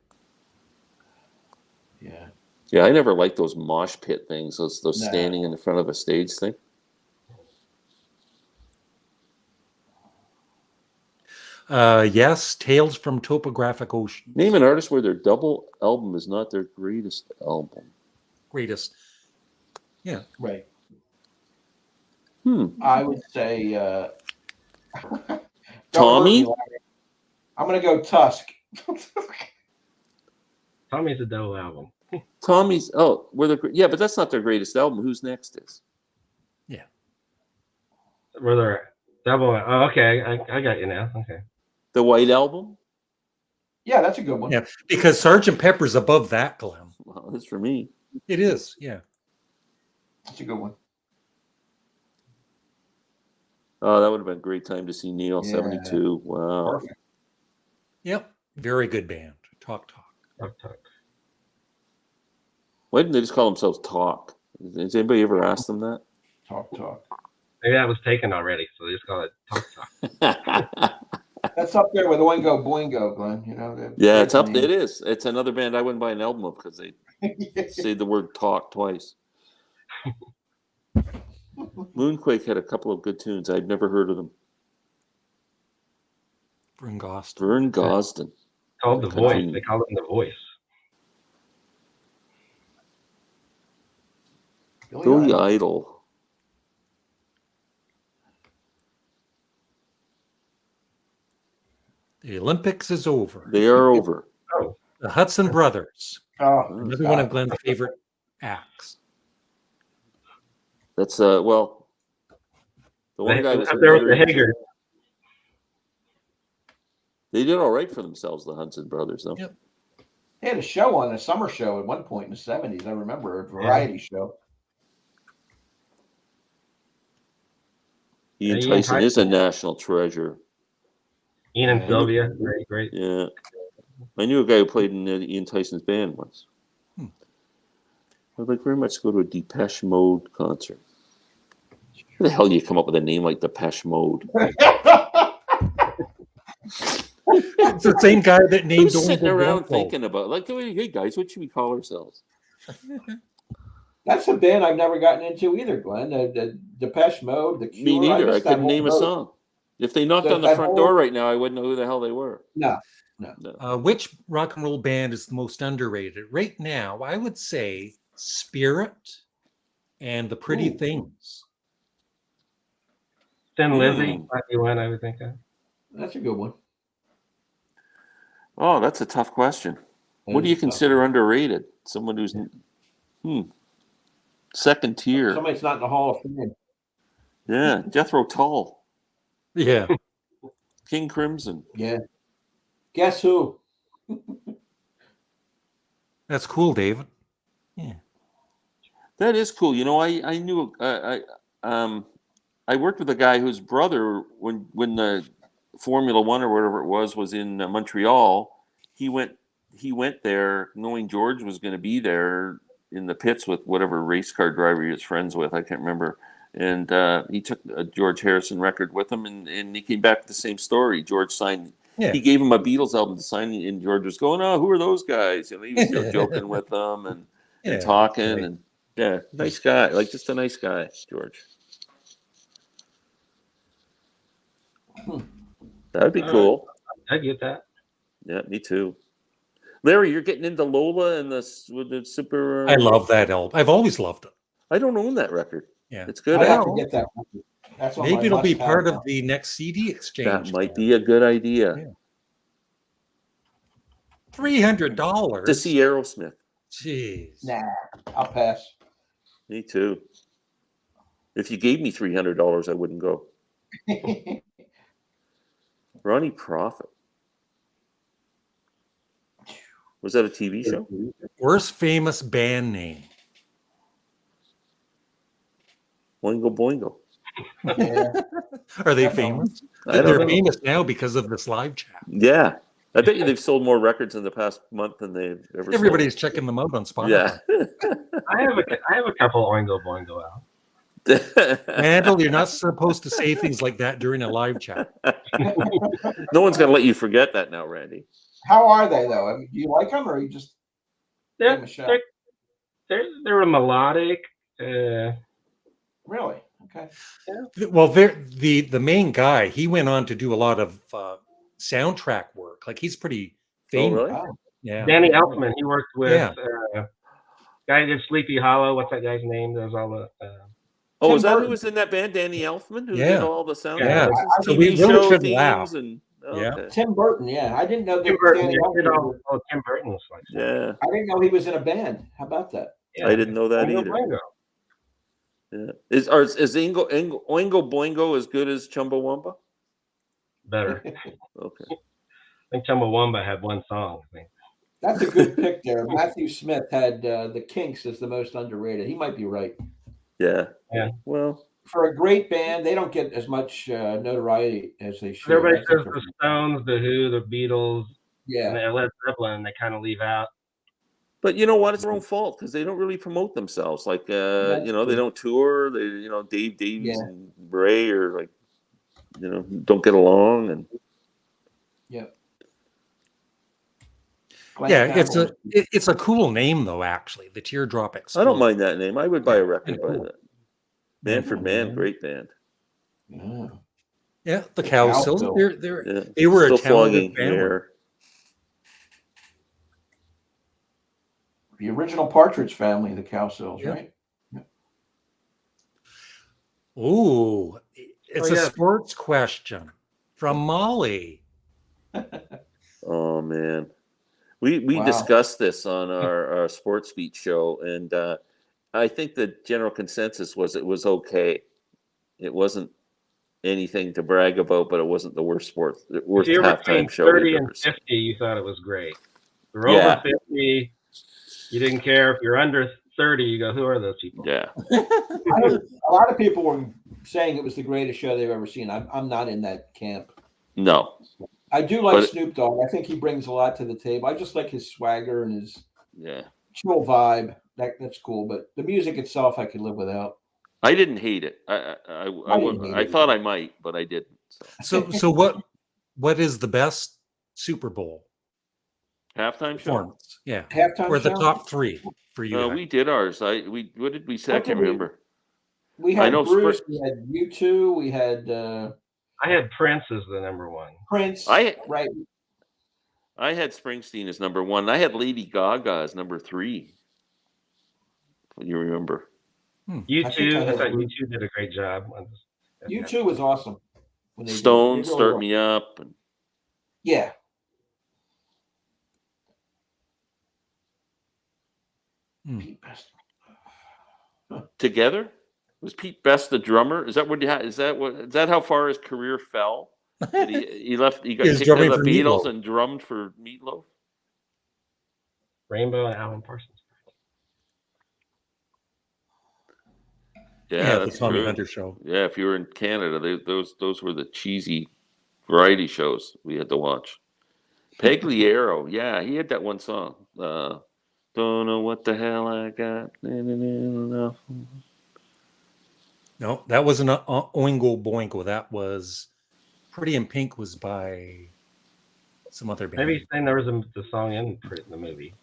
Yeah. Yeah, I never liked those mosh pit things, those No. standing in the front of a stage thing. Yes, Tales from Topographic Ocean. Name an artist where their double album is not their greatest album. Greatest. Yeah. Right. I would say Tommy? I'm going to go Tusk. Tommy's a double album. Tommy's, yeah, but that's not their greatest album. Who's next is? Yeah. Were there double? Oh, okay, I got you now. Okay. The White Album? Yeah, that's a good one. Yeah, because Sgt. Pepper's above that, Glenn. Well, that's for me. It is, yeah. That's a good one. Oh, that would have been a great time to see Neil, Yeah. 72. Wow. Perfect. Yep. Very good band. Talk. Why didn't they just call themselves Talk? Has anybody ever asked them that? Talk. Maybe that was taken already, so they just call it Talk. That's up there with Oingo Boingo, Glenn. You know. Yeah, it's up. It is. It's another band I wouldn't buy an album of because they say the word "talk" twice. Moonquake had a couple of good tunes. I'd never heard of them. Vern Gosdin. Vern Gosdin. Called The Voice. They called him The Voice. Billy Idol. The Olympics is over. They are over. Oh. The Hudson Brothers. Oh, Another one of Glenn's favorite acts. That's well. The one guy was there with the Haggard. They did all right for themselves, the Hudson Brothers, though. Yep. They had a show on a summer show at one point in the 70s. I remember a variety show. Ian Tyson is a national treasure. Ian and Sylvia, very great. Yeah. I knew a guy who played in Ian Tyson's band once. I'd like very much to go to a Depeche Mode concert. Where the hell do you come up with a name like Depeche Mode? It's the same guy that named. Who's sitting around thinking about, like, hey guys, what should we call ourselves? That's a band I've never gotten into either, Glenn. The Depeche Mode, the Cure. Me neither. I couldn't name a song. If they knocked on the front door right now, I wouldn't know who the hell they were. No. Which rock and roll band is the most underrated? Right now, I would say Spirit and the Pretty Things. Thin Lizzy might be one I would think of. That's a good one. Oh, that's a tough question. What do you consider underrated? Someone who's second tier. Somebody's not in the Hall of Fame. Yeah, Jethro Tull. Yeah. King Crimson. Yeah. Guess who? That's cool, David. Yeah. That is cool. You know, I knew I worked with a guy whose brother, when the Formula One or whatever it was in Montreal, he went there knowing George was going to be there in the pits with whatever race car driver he was friends with. I can't remember. And he took a George Harrison record with him, and he came back with the same story. George signed. Yeah. He gave him a Beatles album to sign, and George was going, "Oh, who are those guys?" And he was still joking with them and talking, and nice guy, like just a nice guy, George. That'd be cool. I'd get that. Yeah, me too. Larry, you're getting into Lola and with the super. I love that album. I've always loved it. I don't own that record. Yeah, it's good. I have to get that record. That's maybe it'll be part of the next CD exchange. That might be a good idea. Yeah. $300 to see Aerosmith. Jeez. Nah, I'll pass. Me too. If you gave me $300, I wouldn't go. Ronnie Prophet. Was that a TV show? Worst famous band name. Boingo Boingo. Yeah. Are they famous? They're famous now because of this live chat. Yeah. I bet you they've sold more records in the past month than they've ever. Everybody's checking them out on Spotify. Yeah. I have a couple Oingo Boingo out. Randall, you're not supposed to say things like that during a live chat. No one's gonna let you forget that now, Randy. How are they though? I mean, do you like them, or you just give them a shot? They're a melodic. Really? Okay. Well, the main guy, he went on to do a lot of soundtrack work. Like he's pretty famous. Oh, really? Wow. Yeah. Danny Elfman, he worked with Yeah. guy who did Sleepy Hollow. What's that guy's name? There's all the. Oh, Tim is that Burton. who was in that band? Danny Elfman, who Yeah. did all the sound Yeah. effects and So TV we really show shouldn't themes laugh. and Yeah. okay. Tim Burton, yeah. I didn't know that. Tim Burton. Danny He did Elfman- all Tim Burton's like. Yeah, I didn't know he was in a band. How about that? Yeah, I didn't know that Oingo either. Boingo. Yeah. Is Oingo Boingo as good as Chumbawamba? Better. Okay. I think Chumbawamba had one song. I think. That's a good pick there. Matthew Smith had the Kinks as the most underrated. He might be right. Yeah. Yeah. Well, For a great band, they don't get as much notoriety as they should. Everybody That's says interesting. the Stones, the Who, the Beatles, Yeah. and Led Zeppelin. They kind of leave out. but you know what? It's their own fault because they don't really promote themselves. Like, That's you know, they true. don't tour. They, you know, Dave Davies Yeah. and Ray are like, you know, don't get along. And Glenn Yeah, Campbell. it's a cool name though. Actually, the Teardrop Explosion. I don't mind that name. I would buy a record by Cool. that. Manfred Mann, great band. Yeah. Yeah, the Cowsills. Cowsills. They're Yeah. they were Still a talented flogging band. hair. The original Partridge Family, the Cowsills, Yeah. right? Ooh, it's Oh, a yeah. sports question from Molly. Oh man, we Wow. discussed this on our sports beat show, and I think the general consensus was it was okay. It wasn't anything to brag about, but it wasn't the worst If you were between halftime show 30 we've and ever seen. 50, you thought it was great. If you're Yeah. over 50, you didn't care. If you're under 30, you go, who are those people? Yeah, A lot of people were saying it was the greatest show they've ever seen. I'm not in that camp. no, I do like But- Snoop Dogg. I think he brings a lot to the table. I just like his swagger and his yeah. chill vibe. That's cool. But the music itself, I could live without. I didn't hate it. didn't hate I it thought either. I might, but I didn't. So. So what is the best Super Bowl Halftime show. performance? Yeah, Halftime or the show? top three for you. We did ours. What did we say? I What did can't we- remember. We I had know Bruce. We had U2. We had I had Prince as the number one. Prince. I Right. had Springsteen as number one. I had Lady Gaga as number three. You remember? You I think two, I I had thought you Bruce. two did a great job. U2 was awesome. When they did it. Stone, They really Start were. Me Up. And Yeah. Hmm. Pete Best. Together? Was Pete Best the drummer? Is that what you had? Is that how far his career fell? That he left. He got He was kicked out of drumming the for Beatles Meatloaf. and drummed for Meatloaf. Rainbow and Alan Parsons. Yeah, the that's Tommy true. Hunter show. Yeah, if you were in Canada, those were the cheesy variety shows we had to watch. Pagliaro, yeah, he had that one song. Don't know what the hell I got. No, that wasn't Oingo Boingo. That was Pretty in Pink was by some other band. Maybe he's saying there was the song in the movie.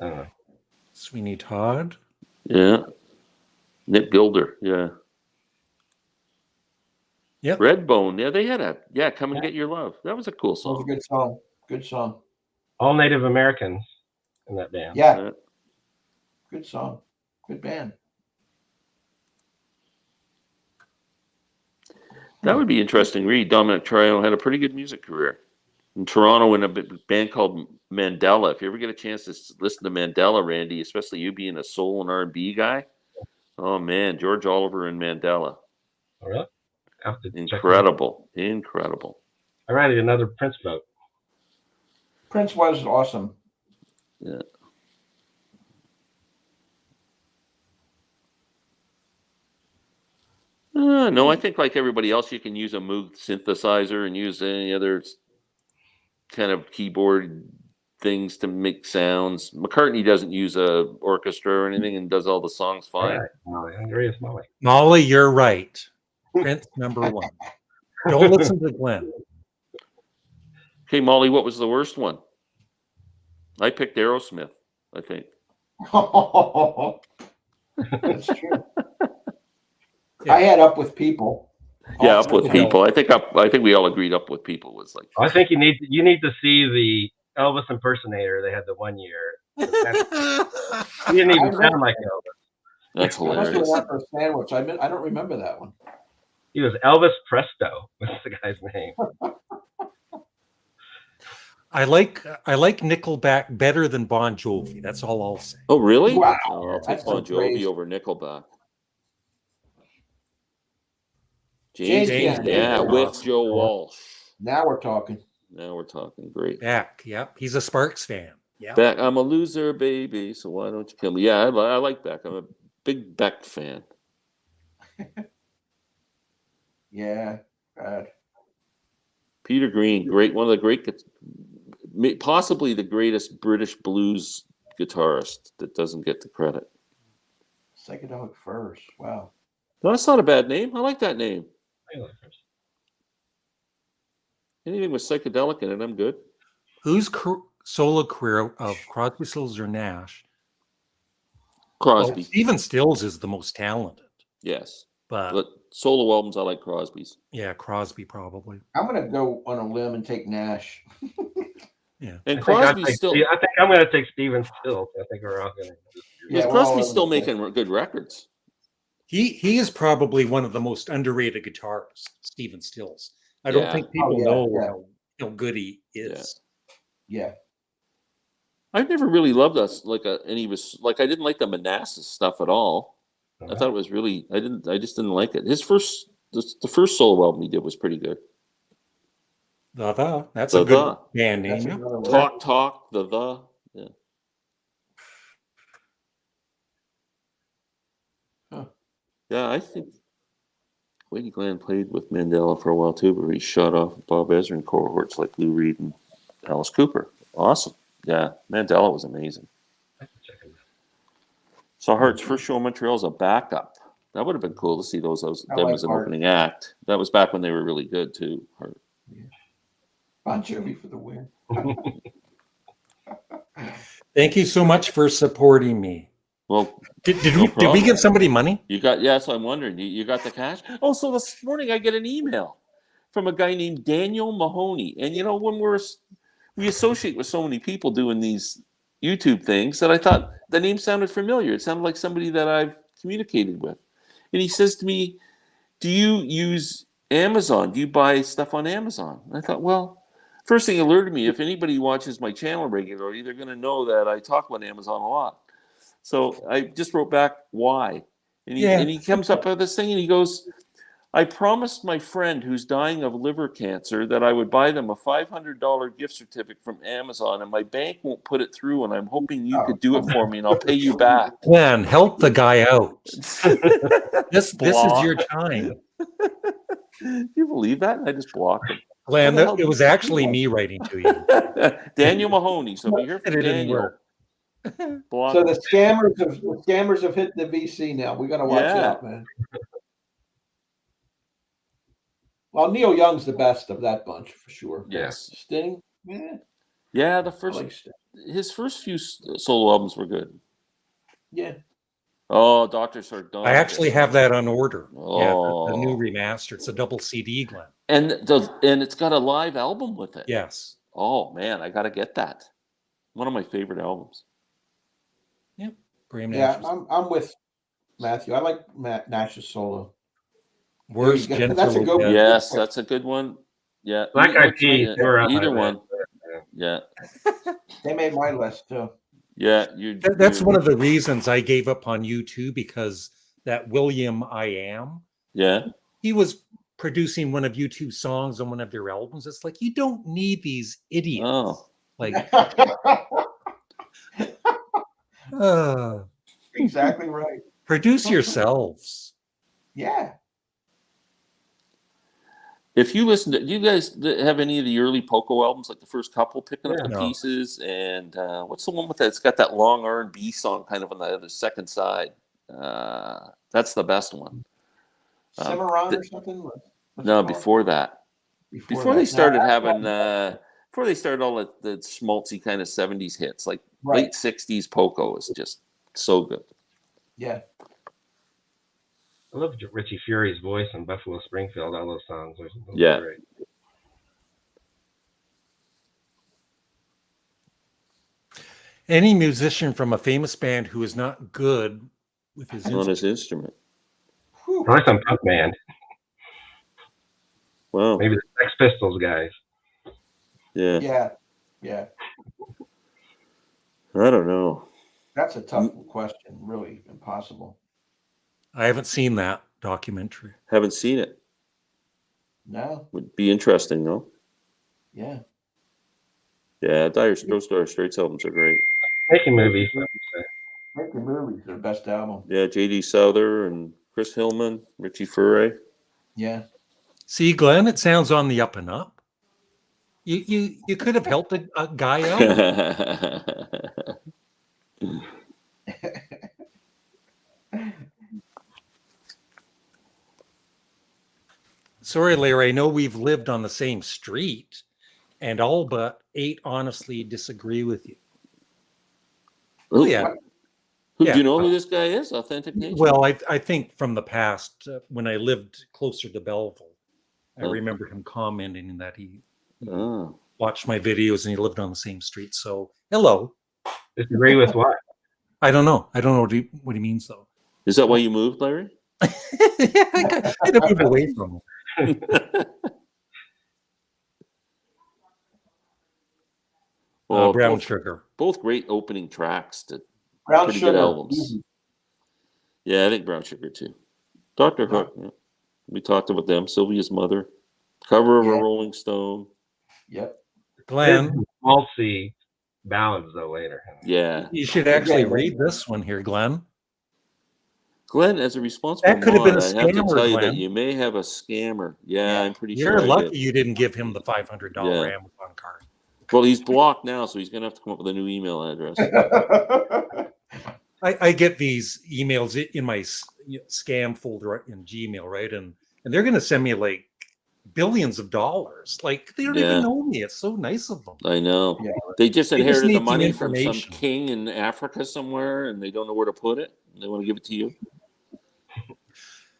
I don't know. Sweeney Todd. Yeah, Nick Gilder, yeah. Yep. Redbone, yeah, they had Come and Get Your Love. That was a cool That was a song. good song. Good song. All Native Americans in that band. Yeah. Yeah. Good song. Good band. That would be interesting. Read Dominic Trio had a pretty good music career in Toronto in a band called Mandela. If you ever get a chance to listen to Mandela, Randy, especially you being a soul and R&B guy, oh man, George Oliver and Mandela, Oh, really? I'll have to check it out. incredible. I write another Prince vote. Prince was awesome. Yeah. No, I think like everybody else, you can use a Moog synthesizer and use any other kind of keyboard things to make sounds. McCartney doesn't use a orchestra or anything and does all the songs fine. Right. I agree with Molly. Molly, you're right. Prince #1. Don't listen to Glenn. Okay, Molly, what was the worst one? I picked Aerosmith, I think. That's true. I had Up With People. Yeah, Up With People. I think we all agreed Up With People was like. I think you need to see the Elvis impersonator they had the one year. He didn't even sound like Elvis. That's hilarious. I must have went for a sandwich. I don't remember that one. He was Elvis Presto. What's the guy's name? I like Nickelback better than Bon Jovi. That's all I'll say. Oh, really? Wow. I'll take Bon Jovi over Nickelback. James, yeah, with Joe Walsh. Now we're talking. Great. Beck, yep. He's a Sparks fan. Yeah. Beck, I'm a loser, baby, so why don't you kill me? Yeah, I like Beck. I'm a big Beck fan. Yeah. God. Peter Green, great. One of the great, possibly the greatest British blues guitarist that doesn't get the credit. Psychedelic Furs. Wow. No, that's not a bad name. I like that name. Anything with psychedelic in it, I'm good. Whose solo career of Crosby, Stills, or Nash? Crosby. Well, Stephen Stills is the most talented. Yes. But solo albums, I like Crosby's. Yeah, Crosby probably. I'm going to go on a limb and take Nash. Yeah. And Crosby's still. I think I'm going to take Stephen Stills. I think we're all going to. Yeah, Crosby's still making good records. He is probably one of the most underrated guitarists, Stephen Stills. I don't think people know how good he is. Yeah. I've never really loved us and he was like, I didn't like the Manassas stuff at all. I thought it was really, I just didn't like it. The first solo album he did was pretty good. That's a good band name. Talk, yeah. Huh. Yeah, I think Wadey Glenn played with Mandela for a while too, but he shot off Bob Ezrin cohorts like Lou Reed and Alice Cooper. Awesome. Yeah, Mandela was amazing. So Hart's first show in Montreal is a backup. That would have been cool to see them as an opening act. That was back when they were really good too. Hart. Yeah. Bon Jovi for the win. Thank you so much for supporting me. Well, did we give somebody money? You got, yeah, so I'm wondering, you got the cash? Oh, so this morning I get an email from a guy named Daniel Mahoney. And when we associate with so many people doing these YouTube things that I thought the name sounded familiar. It sounded like somebody that I've communicated with. And he says to me, do you use Amazon? Do you buy stuff on Amazon? And I thought, well, first thing alerted me, if anybody watches my channel regularly, they're going to know that I talk about Amazon a lot. So I just wrote back, why? And he comes up with this thing and he goes, I promised my friend who's dying of liver cancer that I would buy them a $500 gift certificate from Amazon, and my bank won't put it through, and I'm hoping you could do it for me, and I'll pay you back. Glenn, help the guy out. This is your time. You believe that? I just blocked him. Glenn, it was actually me writing to you. Daniel Mahoney. So be here for Daniel. So the scammers have hit the VC now. We got to watch out, man. Well, Neil Young's the best of that bunch for sure. Yes. Sting, yeah. Yeah, his first few solo albums were good. Yeah. Oh, Dr. Sardonicus. I actually have that on order. Oh. Yeah, the new remaster. It's a double CD, Glenn. And it's got a live album with it. Yes. Oh man, I got to get that. One of my favorite albums. Yeah. I'm with Matthew. I like Nash's solo. Worst that's a good one. Yes, that's a good one. Yeah. Black Eyed Peas. Either one. Yeah. They made my list too. Yeah. That's one of the reasons I gave up on U2, because that William I Am. Yeah. He was producing one of U2's songs on one of their albums. It's like, you don't need these idiots. Oh. Like. Exactly right. Produce yourselves. Yeah. If you listen to, do you guys have any of the early Poco albums, like the first couple, Picking Up the No. Pieces, and what's the one with that? It's got that long R&B song kind of on the other second side. That's the best one. Cimarron or something? What's it No, called? before that. Before that. they started No, having, before they started all the schmaltzy kind of 70s hits, like Right. late 60s Poco is just so good. Yeah. I love Richie Fury's voice in Buffalo Springfield. All those songs are Yeah. great. Any musician from a famous band who is not good with his On his instrument. instrument. Whew. Probably some punk band. Wow. Maybe the Sex Pistols guys. Yeah. Yeah. Yeah. I don't know. That's a tough question. Really impossible. I haven't seen that documentary. Haven't seen it. No. Would be interesting, though. Yeah. Yeah, Dire Straits albums are great. Making movies. Making movies, their best album. Yeah, J.D. Souther and Chris Hillman, Richie Furay. Yeah. See, Glenn, it sounds on the up and up. You could have helped a guy out. Sorry, Larry, I know we've lived on the same street, and all but 8 honestly disagree with you. Oh, Yeah. Do you know who this guy is? Authentic Nation? Well, I think from the past, when I lived closer to Belleville, I remember him commenting that he watched my videos and he lived on the same street. So, hello. Disagree with what? I don't know. I don't know what he means, though. Is that why you moved, Larry? Yeah, I don't move away from him. Well, Brown Sugar. Both great opening tracks to Brown pretty Sugar. good albums. Easy. Yeah, I think Brown Sugar too. Dr. Hook. Yeah. We talked about them. Sylvia's Mother. Cover of a Rolling Stone. Yep. Glenn. Schmaltzy ballads, though, later. Yeah. You should actually read this one here, Glenn. Glenn, as a responsible That could have been a mod, I have to scammer, tell you that Glenn. you may have a scammer. Yeah, I'm pretty sure You're I lucky did. you didn't give him the $500 Yeah. Amazon card. Well, he's blocked now, so he's going to have to come up with a new email address. I get these emails in my scam folder in Gmail, right? And they're going to send me like billions of dollars. Like, they don't even know me. It's so nice of them. I know. Yeah. They just They just inherited the need some money from some information. king in Africa somewhere, and they don't know where to put it. They want to give it to you.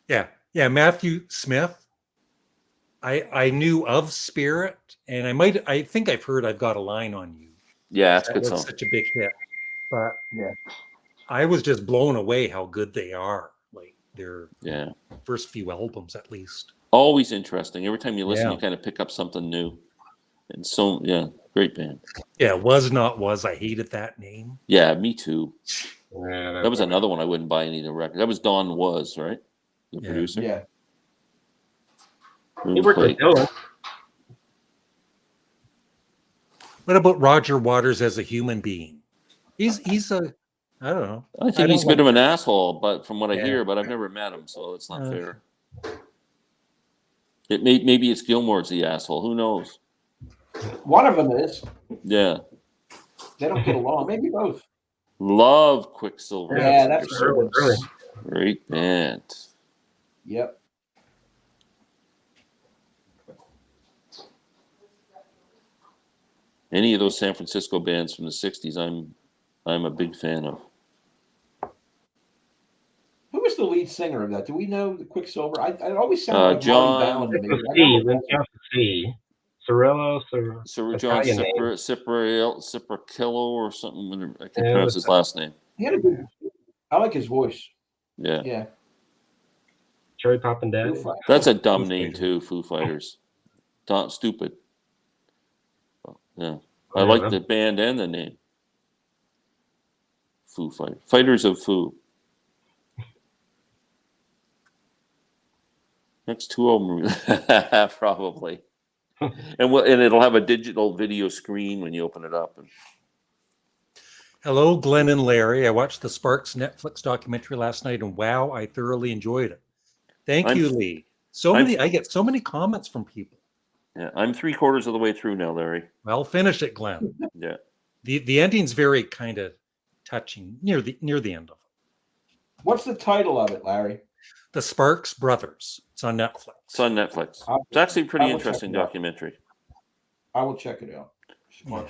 Yeah. Matthew Smith. I knew of Spirit, and I think I've heard I've Got a Line on You. Yeah, that's a That good was song. such a big hit. But Yeah. I was just blown away how good they are. Like their Yeah. first few albums, at least. Always interesting. Every time you listen, Yeah. you kind of pick up something new. And so, yeah, great band. Yeah, Was Not Was. I hated that name. Yeah, me too. Yeah, That was another one I wouldn't buy any of the records. That was Don Was, right? The producer. Yeah. He worked with Dylan. What about Roger Waters as a human being? He's a, I don't know. I think he's a bit of an asshole, but from what I Yeah. hear, but I've never met him, so it's not fair. Maybe it's Gilmore's the asshole. Who knows? One of them is. Yeah. They don't get along. Maybe both. Love Quicksilver. Yeah, that's early. Great band. Yep. Any of those San Francisco bands from the 60s, I'm a big fan of. Who was the lead singer of that? Do we know the Quicksilver? I always sound like John- Molly Ballin to me. Cirillo, Sir John Italian name. Cipriello or something. I can't pronounce his last name. He had a good. I like his voice. Yeah. Yeah. Cherry Poppin' Daddy. That's a dumb name too, Foo Fighters. Stupid. Yeah. I like the band and the name. Foo Fighters. Fighters of Foo. Next two of them, probably. And it'll have a digital video screen when you open it up. Hello, Glenn and Larry. I watched the Sparks Netflix documentary last night, and wow, I thoroughly enjoyed it. Thank you, Lee. I get so many comments from people. Yeah, I'm 3/4 of the way through now, Larry. Well, finish it, Glenn. Yeah. The ending's very kind of touching near the end of it. What's the title of it, Larry? The Sparks Brothers. It's on Netflix. It's on Netflix. It's actually a pretty interesting documentary. I will check it out.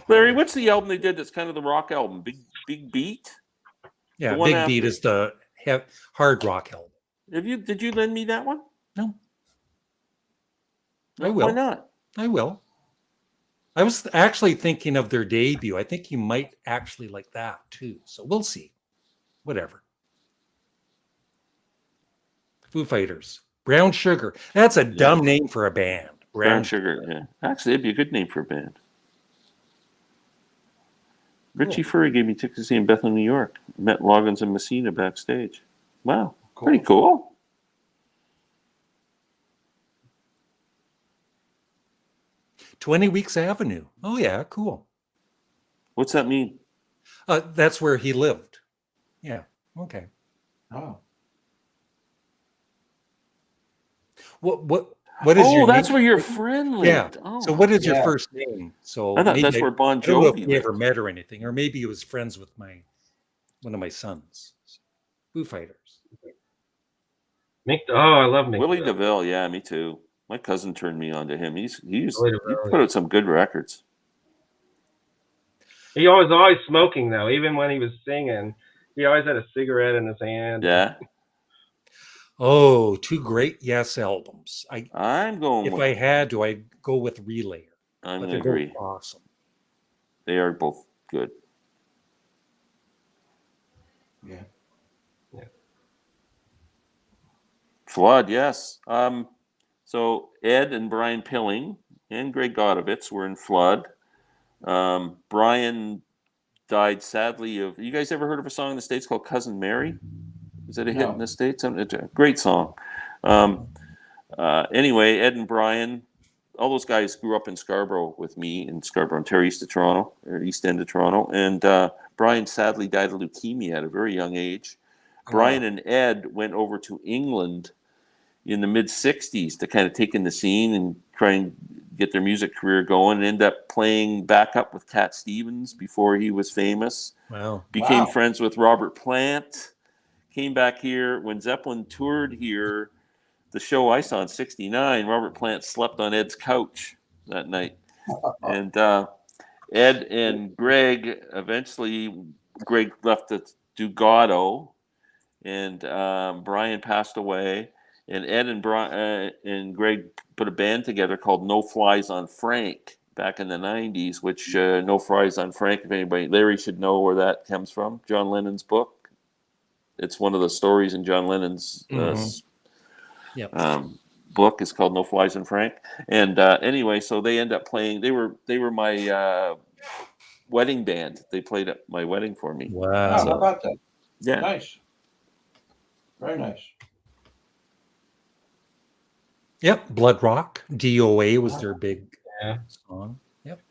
Larry, what's the album they did that's kind of the rock album? Big Beat? Yeah, Big Beat is the hard rock album. Did you lend me that one? No. I will. Why not? I will. I was actually thinking of their debut. I think you might actually like that too. So we'll see. Whatever. Foo Fighters. Brown Sugar. That's a dumb name for a band. Brown Sugar, yeah. Actually, it'd be a good name for a band. Richie Furry gave me tickets to see in Bethlehem, New York. Met Loggins and Messina backstage. Wow. Cool. Pretty cool. "20 Weeks Avenue." Oh, yeah, cool. What's that mean? That's where he lived. Yeah, okay. Oh. What is your name? That's where your friend lived. Yeah. Oh. So what is your first name? So I thought that's where Bon Jovi I don't know if we lived. ever met or anything, or maybe he was friends with one of my sons. Foo Fighters. I love Mick. Willie DeVille, yeah, me too. My cousin turned me on to him. He put out some good records. He was always smoking though. Even when he was singing, he always had a cigarette in his hand. Yeah. Oh, two great Yes albums. I'm going. If I had to, I'd go with Relayer. I'm going to agree. Awesome. They are both good. Yeah. Flood, yes. So Ed and Brian Pilling and Greg Godovitz were in Flood. Brian died sadly of. You guys ever heard of a song in the States called "Cousin Mary"? Is that a hit in the States? It's a great song. Anyway, Ed and Brian, all those guys grew up in Scarborough with me in Scarborough, Ontario, east end of Toronto. And Brian sadly died of leukemia at a very young age. Brian and Ed went over to England in the mid-'60s to kind of take in the scene and try and get their music career going, and end up playing backup with Cat Stevens before he was famous. Wow. Became friends with Robert Plant. Came back here when Zeppelin toured here. The show I saw in '69, Robert Plant slept on Ed's couch that night. And Ed and Greg, eventually Greg left to do Godot, and Brian passed away. And Ed and Greg put a band together called No Flies on Frank back in the 90s, which No Flies on Frank, if anybody, Larry should know where that comes from, John Lennon's book. It's one of the stories in John Lennon's book. Is called No Flies on Frank. And anyway, so they end up playing. They were my wedding band. They played at my wedding for me. Wow. How about that? Yeah. Nice. Very nice. Yep. Blood Rock. DOA was their big song. Yep.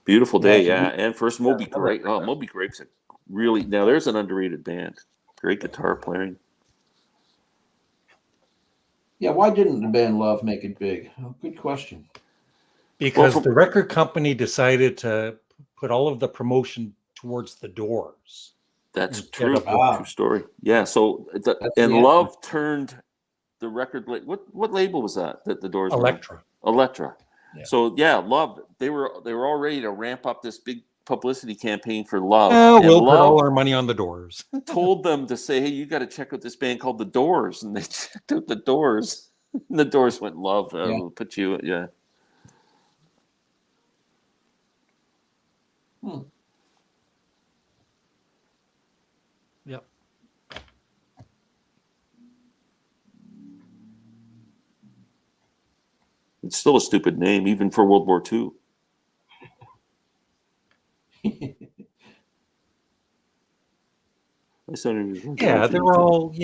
Beautiful Day, yeah. And first Moby Grape. Oh, Moby Grape's a really, now there's an underrated band. Great guitar playing. Yeah, why didn't the band Love make it big? Oh, good question. Because the record company decided to put all of the promotion towards the Doors. That's true. True story. Yeah. So Love turned the record. What label was that the Doors? Elektra. Elektra. Yeah. So yeah, Love. They were all ready to ramp up this big publicity campaign for Love. We'll put all our money on the Doors. Told them to say, hey, you got to check out this band called the Doors, and they checked out the Doors. And the Doors went, Love. We'll put you. Yeah. Yep. It's still a stupid name, even for World War II. They're all,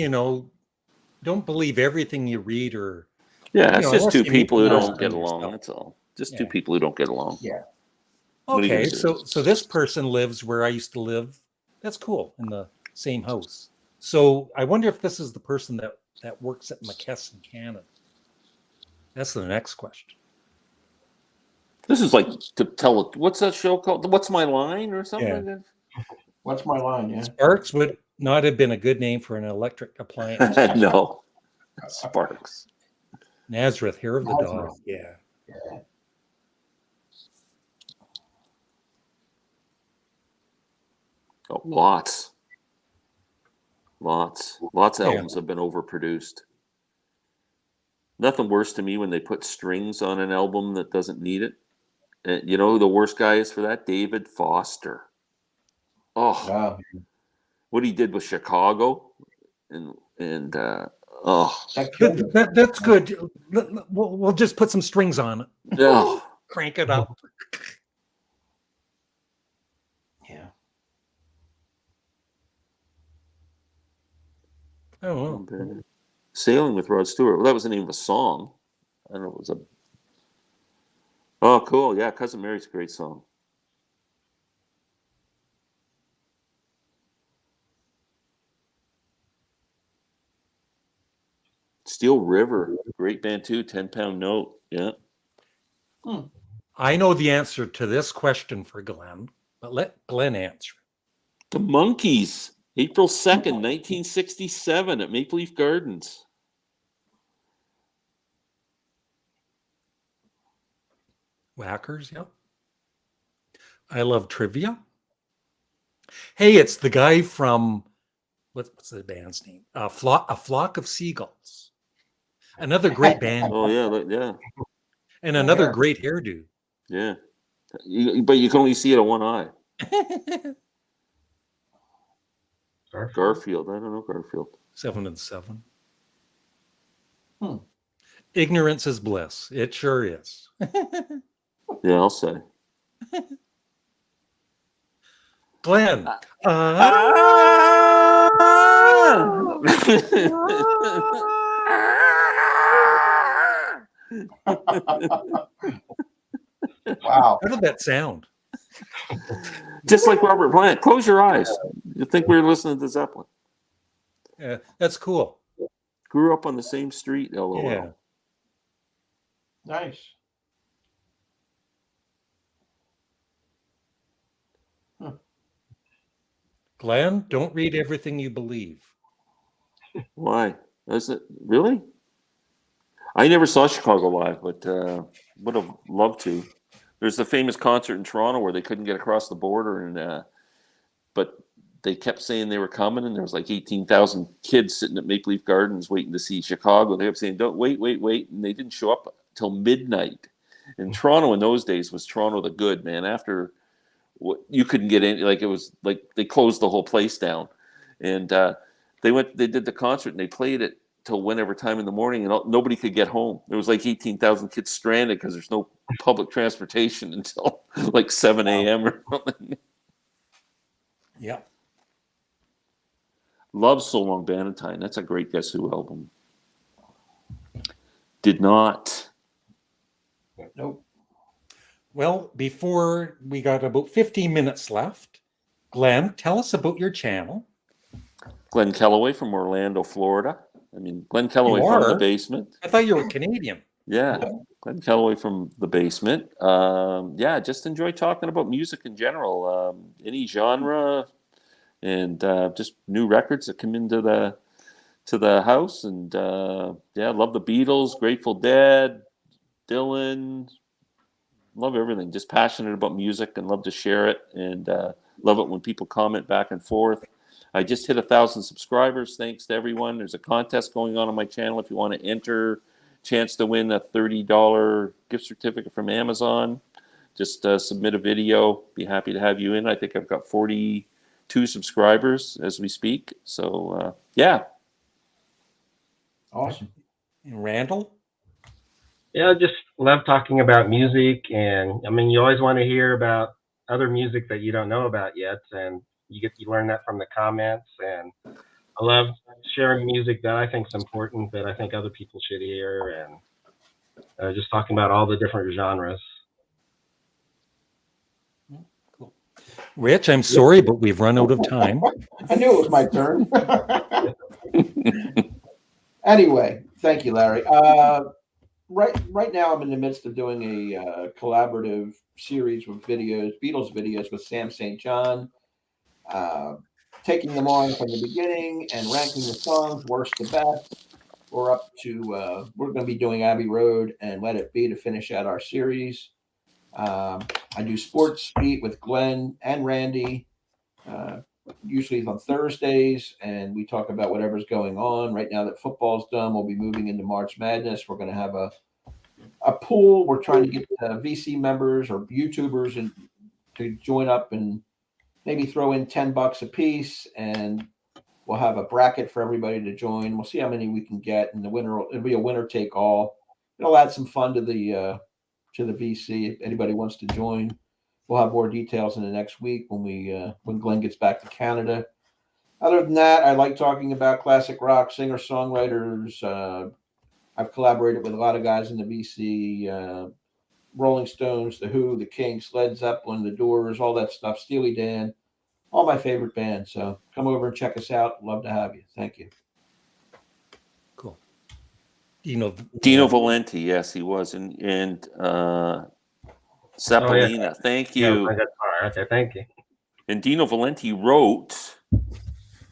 don't believe everything you read or. Yeah, it's just two people who don't get along. That's all. Just two people who don't get along. Yeah. Okay, so this person lives where I used to live. That's cool, in the same house. So I wonder if this is the person that that works at McKesson Canada? That's the next question. This is like to tell it. What's that show called? What's My Line or something Yeah. like that? What's my line? Yeah. Sparks would not have been a good name for an electric appliance. No. Sparks. Nazareth, hair of the dog. Nazareth. Yeah. Yeah. Oh, lots of albums have been overproduced. Nothing worse to me when they put strings on an album that doesn't need it. You know who the worst guy is for that? David Foster. Oh, Wow. what he did with Chicago, and oh, That's good. We'll just put some strings on it. no. Crank it up. Yeah. Oh, Sailing with Rod Stewart. Well, that was the name of a song. I don't know. It was a. Oh, cool. Yeah, Cousin Mary's a great song. Steel River, great band too. 10-Pound Note. Yeah. I know the answer to this question for Glenn, but let Glenn answer. The Monkees, April 2nd, 1967 at Maple Leaf Gardens. Whackers, yeah. I love trivia. Hey, it's the guy from what's the band's name? A flock of seagulls. Another great band. Oh, yeah, yeah. And another great hairdo. Yeah. But you can only see it on one eye. Garfield. I don't know Garfield. 7 and 7. Ignorance is bliss. It sure is. Yeah, I'll say. Glenn. Wow. How did that sound? Just like Robert Plant. Close your eyes. You think we were listening to Zeppelin. Yeah, that's cool. Grew up on the same street, LOL. Yeah. Nice. Glenn, don't read everything you believe. Why? Is it really? I never saw Chicago live, but would have loved to. There's the famous concert in Toronto where they couldn't get across the border, and but they kept saying they were coming, and there was like 18,000 kids sitting at Maple Leaf Gardens waiting to see Chicago. They kept saying, "Don't wait," and they didn't show up till midnight. And Toronto in those days was Toronto the good, man. After you couldn't get in, like it was like they closed the whole place down, and they did the concert and they played it till whenever time in the morning, and nobody could get home. There was like 18,000 kids stranded because there's no public transportation until like 7 a.m. or something. Yeah. Love So Long Bannatyne. That's a great Guess Who album. Did not. Nope. Well, before we got about 15 minutes left, Glenn, tell us about your channel. Glenn Kellaway from Orlando, Florida. I mean, Glenn Kellaway from the basement. I thought you were Canadian. Yeah, Glenn Kellaway from the basement. Yeah, just enjoy talking about music in general, any genre, and just new records that come into the house. And yeah, love the Beatles, Grateful Dead, Dylan. Love everything. Just passionate about music and love to share it, and love it when people comment back and forth. I just hit 1,000 subscribers. Thanks to everyone. There's a contest going on my channel if you want to enter. Chance to win a $30 gift certificate from Amazon. Just submit a video. Be happy to have you in. I think I've got 42 subscribers as we speak. So yeah. Awesome. And Randall? Yeah, just love talking about music, and I mean, you always want to hear about other music that you don't know about yet, and you learn that from the comments. And I love sharing music that I think is important, that I think other people should hear, and just talking about all the different genres. Cool. Rich, I'm sorry, but we've run out of time. I knew it was my turn. Anyway, thank you, Larry. Right now, I'm in the midst of doing a collaborative series with videos, Beatles videos with Sam St. John, taking them on from the beginning and ranking the songs worst to best. We're up to we're going to be doing Abbey Road and Let It Be to finish out our series. I do Sports Beat with Glenn and Randy. Usually on Thursdays, and we talk about whatever's going on. Right now that football's done, we'll be moving into March Madness. We're going to have a pool. We're trying to get VC members or YouTubers and to join up and maybe throw in $10 a piece, and we'll have a bracket for everybody to join. We'll see how many we can get, and it'll be a winner take all. It'll add some fun to the VC if anybody wants to join. We'll have more details in the next week when Glenn gets back to Canada. Other than that, I like talking about classic rock singer-songwriters. I've collaborated with a lot of guys in the BC, Rolling Stones, The Who, The Kinks, Led Zeppelin, The Doors, all that stuff, Steely Dan, all my favorite bands. So come over and check us out. Love to have you. Thank you. Cool. Dino Valenti, yes, he was. And Zeppelina, yeah. Thank you. Yeah, okay, thank you. And Dino Valenti wrote,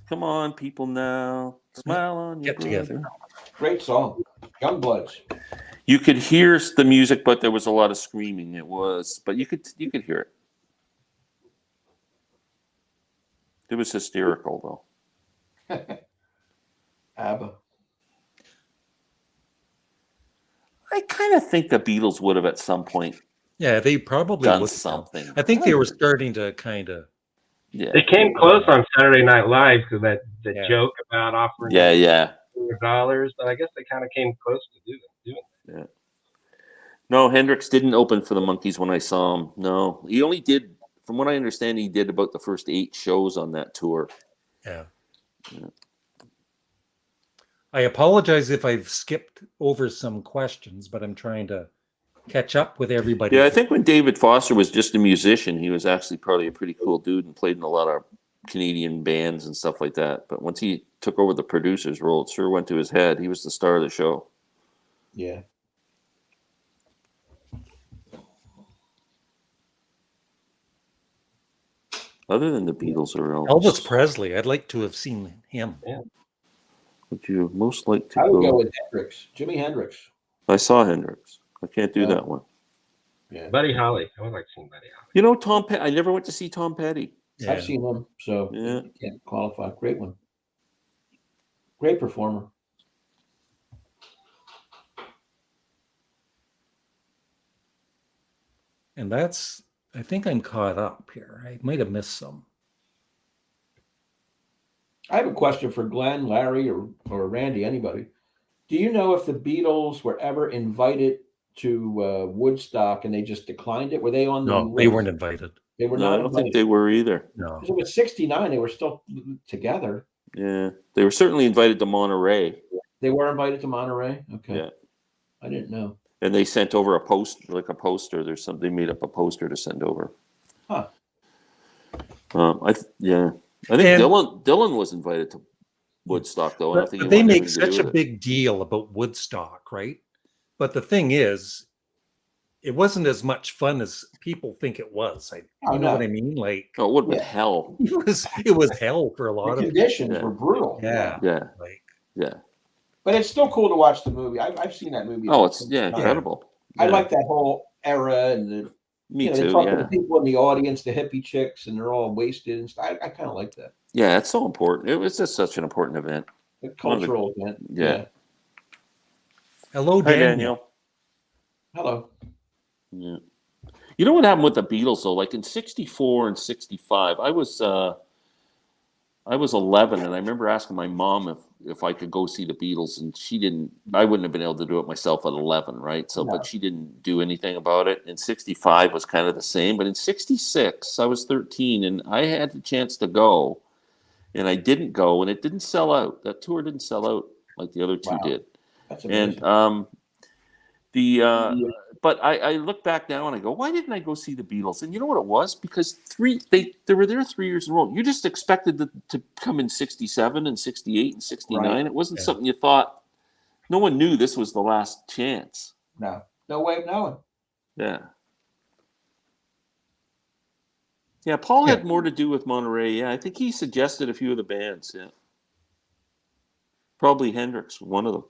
"Come on, people now, smile on your Get together." Great song, Youngbloods. You could hear the music, but there was a lot of screaming. But you could hear it. It was hysterical, though. ABBA. I kind of think the Beatles would have at some point. Yeah, they probably done would something. I think they were starting to kind of. Yeah. They came close on Saturday Night Live because that joke about offering $100, but I guess they kind of came close to doing it. Yeah. No, Hendrix didn't open for the Monkees when I saw him. No, he only did, from what I understand, he did about the first 8 shows on that tour. Yeah. I apologize if I've skipped over some questions, but I'm trying to catch up with everybody. Yeah, I think when David Foster was just a musician, he was actually probably a pretty cool dude and played in a lot of Canadian bands and stuff like that. But once he took over the producer's role, it sure went to his head. He was the star of the show. Yeah. Other than the Beatles or Elvis Presley, I'd like to have seen him. Yeah. Would you most like to I would go with Hendrix, Jimi Hendrix. I saw Hendrix. I can't do that one. Yeah. Buddy Holly. I would like to see Buddy Holly. You know, Tom Petty. I never went to see Tom Petty. Yeah. I've seen him, so Yeah. can't qualify. Great one. Great performer. And I think I'm caught up here. I might have missed some. I have a question for Glenn, Larry, or Randy, anybody. Do you know if the Beatles were ever invited to Woodstock and they just declined it? Were they on the No, they list? weren't invited. They were No, not I don't invited. think they were either. No. It was 69. They were still together. Yeah, they were certainly invited to Monterey. They were invited to Monterey? Okay. Yeah. I didn't know. And they sent over a poster. There's something, they made up a poster to send over. Huh. I think Dylan was invited to Woodstock, though. I don't think But he they wanted make anything to do such a with it. big deal about Woodstock, right? But the thing is, it wasn't as much fun as people think it was. You know what I mean? Like, Oh, it would have been hell. it was hell for a lot The of conditions were brutal. Yeah. Yeah, like, yeah. But it's still cool to watch the movie. I've seen that movie. Oh, it's incredible. I Yeah. like that whole era and the Me they too. talk to Yeah, the people in the audience, the hippie chicks, and they're all wasted and stuff. I kind of like that. yeah. It's so important. It was just such an important event. The cultural event. Yeah. hello, Hi, Daniel. Daniel. Hello. Yeah. You know what happened with the Beatles though? Like in '64 and '65, I was 11, and I remember asking my mom if I could go see the Beatles, and she didn't. I wouldn't have been able to do it myself at 11, right? So, but she didn't do anything about it. And '65 was kind of the same, but in '66, I was 13, and I had the chance to go, and I didn't go, and it didn't sell out. That tour didn't sell out like the other two did. That's amazing. And but I look back now and I go, why didn't I go see the Beatles? And you know what it was? Because they were there 3 years in a row. You just expected them to come in '67 and '68 and '69. Right. It wasn't something you thought No one knew this was the last chance. No way of knowing. Yeah. Yeah, Paul had more to do with Monterey. Yeah, I think he suggested a few of the bands. Yeah. Probably Hendrix, one of them.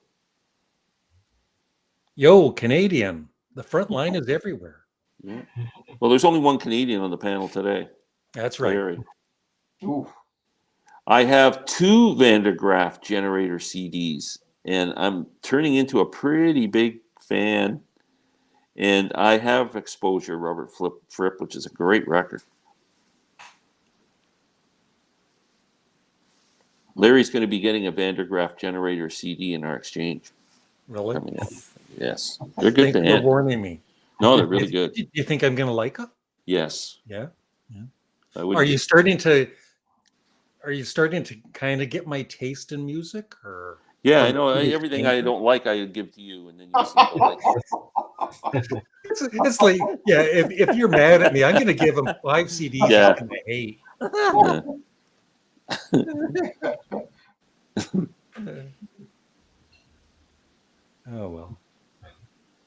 Yo, Canadian. The front line is everywhere. Yeah. Well, there's only one Canadian on the panel today. That's right. Larry. Ooh. I have 2 Van der Graaf generator CDs, and I'm turning into a pretty big fan. And I have Exposure, Robert Fripp, which is a great record. Larry's going to be getting a Van der Graaf generator CD in our exchange. Really? Coming up. Yes. They're good Thanks for band. warning me. No, they're really good. Do you think I'm going to like it? Yes. Yeah. I Are you starting to kind of get my taste in music, or? Yeah, I know. Everything I don't like, I give to you, and then you seem to like it. It's like, yeah, if you're mad at me, I'm going to give them 5 CDs Yeah. I'm going to hate. Yeah. Oh, well.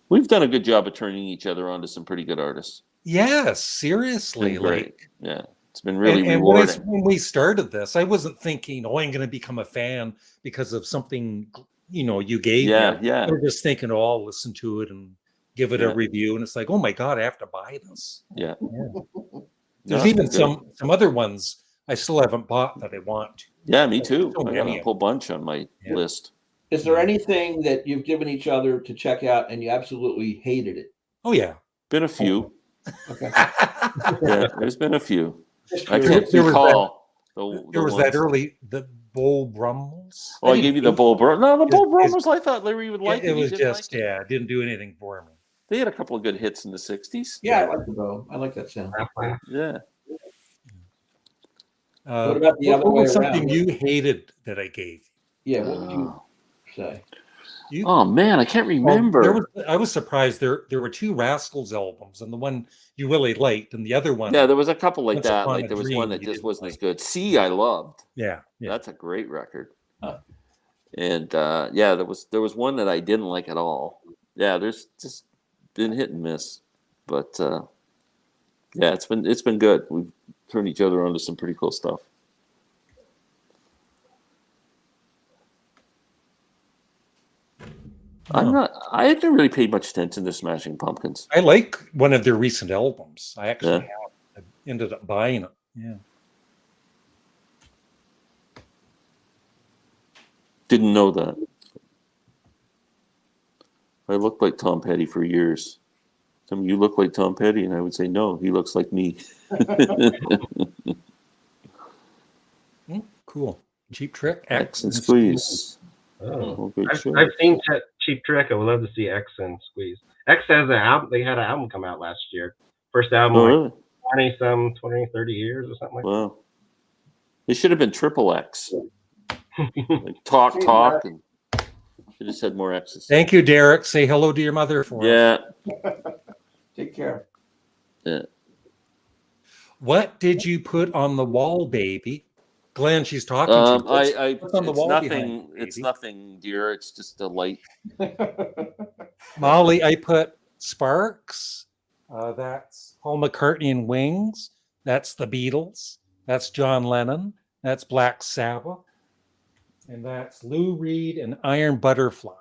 We've done a good job of turning each other on to some pretty good artists. Yes, seriously. Been great. Like, Yeah, it's been really and rewarding. when we started this, I wasn't thinking, oh, I'm going to become a fan because of something, you gave me. Yeah. I was just thinking, oh, I'll listen to it and give it a review. And it's like, oh my God, I have to buy this. Yeah. There's No, even good. some other ones I still haven't bought that I want to. Yeah, me too. So I got many a of whole bunch on my list. Is there anything that you've given each other to check out and you absolutely hated it? Oh, yeah. Been a few. Okay. Yeah, there's been a few. Just I curious. can't recall. There was that early, the Bull Brummels. Oh, I gave you the Bull Brummels. No, the Bull Brummels, I thought Larry would like It it. He was didn't just, like it. didn't do anything for me. They had a couple of good hits in the 60s. Yeah, I like the bow. I like that sound. Yeah. What about the other what way was something around? you hated that I gave you? Yeah, what would you say? Oh man, I can't remember. I was surprised there were 2 Rascals albums, and the one you really liked, and the other one. Yeah, there was a couple like Once that. Upon Like a there was Dream one that you just didn't wasn't like. as good. See, I loved. Yeah. That's a great record. Huh. And there was one that I didn't like at all. Yeah, there's just been hit and miss, but yeah, it's been good. We've turned each other on to some pretty cool stuff. I haven't really paid much attention to Smashing Pumpkins. I like one of their recent albums. I actually I ended up buying it. Yeah. Didn't know that. I looked like Tom Petty for years. Some of you look like Tom Petty, and I would say, no, he looks like me. Cool. Cheap Trick, X and Squeeze. Oh. Good show. I've seen Cheap Trick. I would love to see X and Squeeze. X has an album. They had an album come out last year. First album, Oh, like really? 20, 30 years or something like Wow. They should have been triple X. Like talk, and they just had more X's. Thank you, Derek. Say hello to your mother for us. Yeah. Take care. Yeah. What did you put on the wall, baby? Glenn, she's talking to you. What's on the wall behind you, it's baby? nothing, dear. It's just a light. Molly, I put Sparks. That's Paul McCartney and Wings. That's the Beatles. That's John Lennon. That's Black Sabbath. And that's Lou Reed and Iron Butterfly.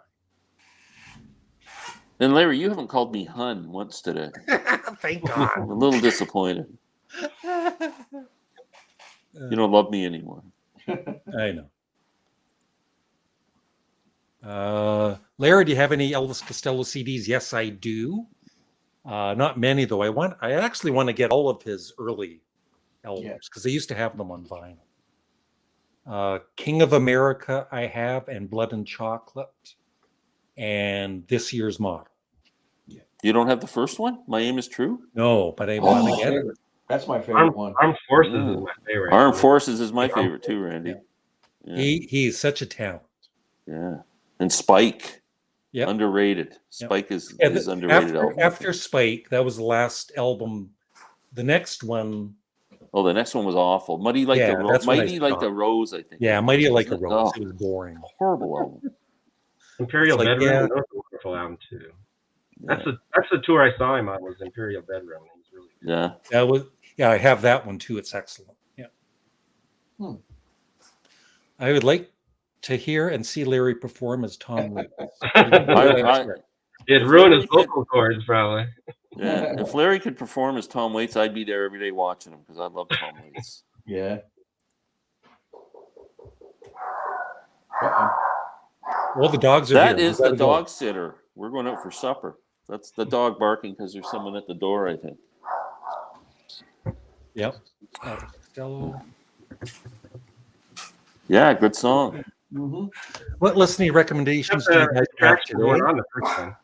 And Larry, you haven't called me hun once today. Thank God. I'm a little disappointed. You don't love me anymore. I know. Larry, do you have any Elvis Costello CDs? Yes, I do. Not many though. I actually want to get all of his early albums because they used to have them on vinyl. King of America, I have, and Blood and Chocolate, and this year's model. You don't have the first one? My Aim is True? No, but I want to get it. That's my favorite one. Armed Forces is my favorite. Armed Forces is my favorite too, Randy. Yeah. He's such a talent. Yeah. And Spike. Yeah. Underrated. Spike is underrated. After Spike, that was the last album. The next one. Oh, the next one was awful. Mighty Like the Rose, I think. Yeah, Mighty Like a Rose. Oh, It was boring. Horrible album. Imperial It's like, Bedroom. yeah. That was a wonderful album too. That's the tour I saw him on, was Imperial Bedroom. It was really good. Yeah. That was, yeah, I have that one too. It's excellent. Yeah. I would like to hear and see Larry perform as Tom Waits. It'd ruin his vocal cords, probably. Yeah. If Larry could perform as Tom Waits, I'd be there every day watching him because I love Tom Waits. Yeah. Well, the dogs are That here. is the dog sitter. We're going out for supper. That's the dog barking because there's someone at the door, I think. Yep. Costello. Yeah, good song. Mm-hmm. What listening recommendations do you guys have today? On the first one.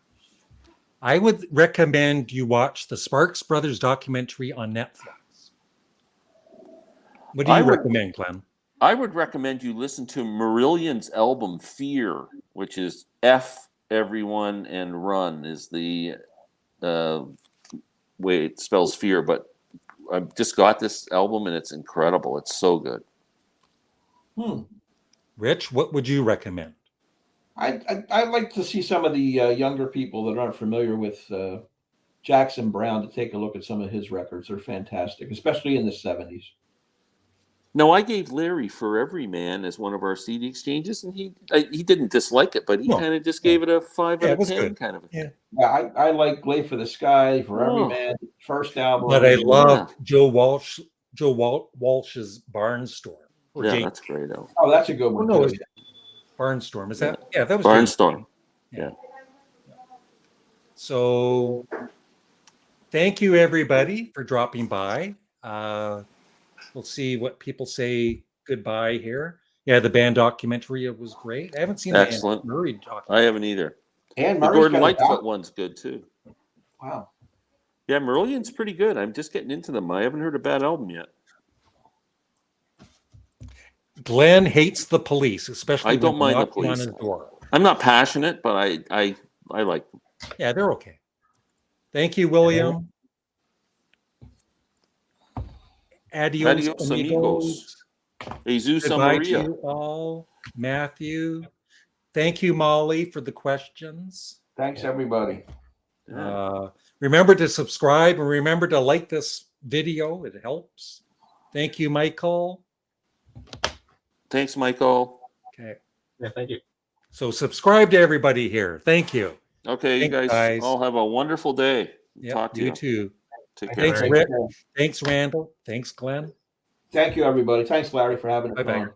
I would recommend you watch the Sparks Brothers documentary on Netflix. What do you recommend, Glenn? I would recommend you listen to Marillion's album Fear, which is F everyone and run is the way it spells fear. But I've just got this album and it's incredible. It's so good. Rich, what would you recommend? I'd like to see some of the younger people that aren't familiar with Jackson Browne to take a look at some of his records. They're fantastic, especially in the 70s. No, I gave Larry For Every Man as one of our CD exchanges, and he didn't dislike it, but he kind of just gave it a 5 out of 10 good. kind of a thing. Yeah, I like Lay for the Sky, For Every Man, first album. But I love Joe Walsh's Barnstorm. Yeah, that's great. Oh, that's a good one. No, Barnstorm. Is that? Yeah, that was Barnstorm. Yeah. So thank you, everybody, for dropping by. We'll see what people say goodbye here. Yeah, the band documentary was great. I haven't seen the Anne Murray documentary. I haven't either. And the Gordon Lightfoot one's good too. Wow. Yeah, Marillion's pretty good. I'm just getting into them. I haven't heard a bad album yet. Glenn hates the police, especially I don't mind the knocking police. on his door. I'm not passionate, but I like them. Yeah, they're okay. Thank you, William. Adios, amigos. Jesus Goodbye Maria. to you all. Matthew. Thank you, Molly, for the questions. Thanks, everybody. Remember to subscribe and remember to like this video. It helps. Thank you, Michael. Thanks, Michael. Okay. Yeah, thank you. So subscribe to everybody here. Thank you. Okay, Thanks, you guys all have a wonderful day. Talk to you. You too. Take care. Thanks, Rick. Thanks, Randall. Thanks, Glenn. Thank you, everybody. Thanks, Larry, for having us Bye-bye. on.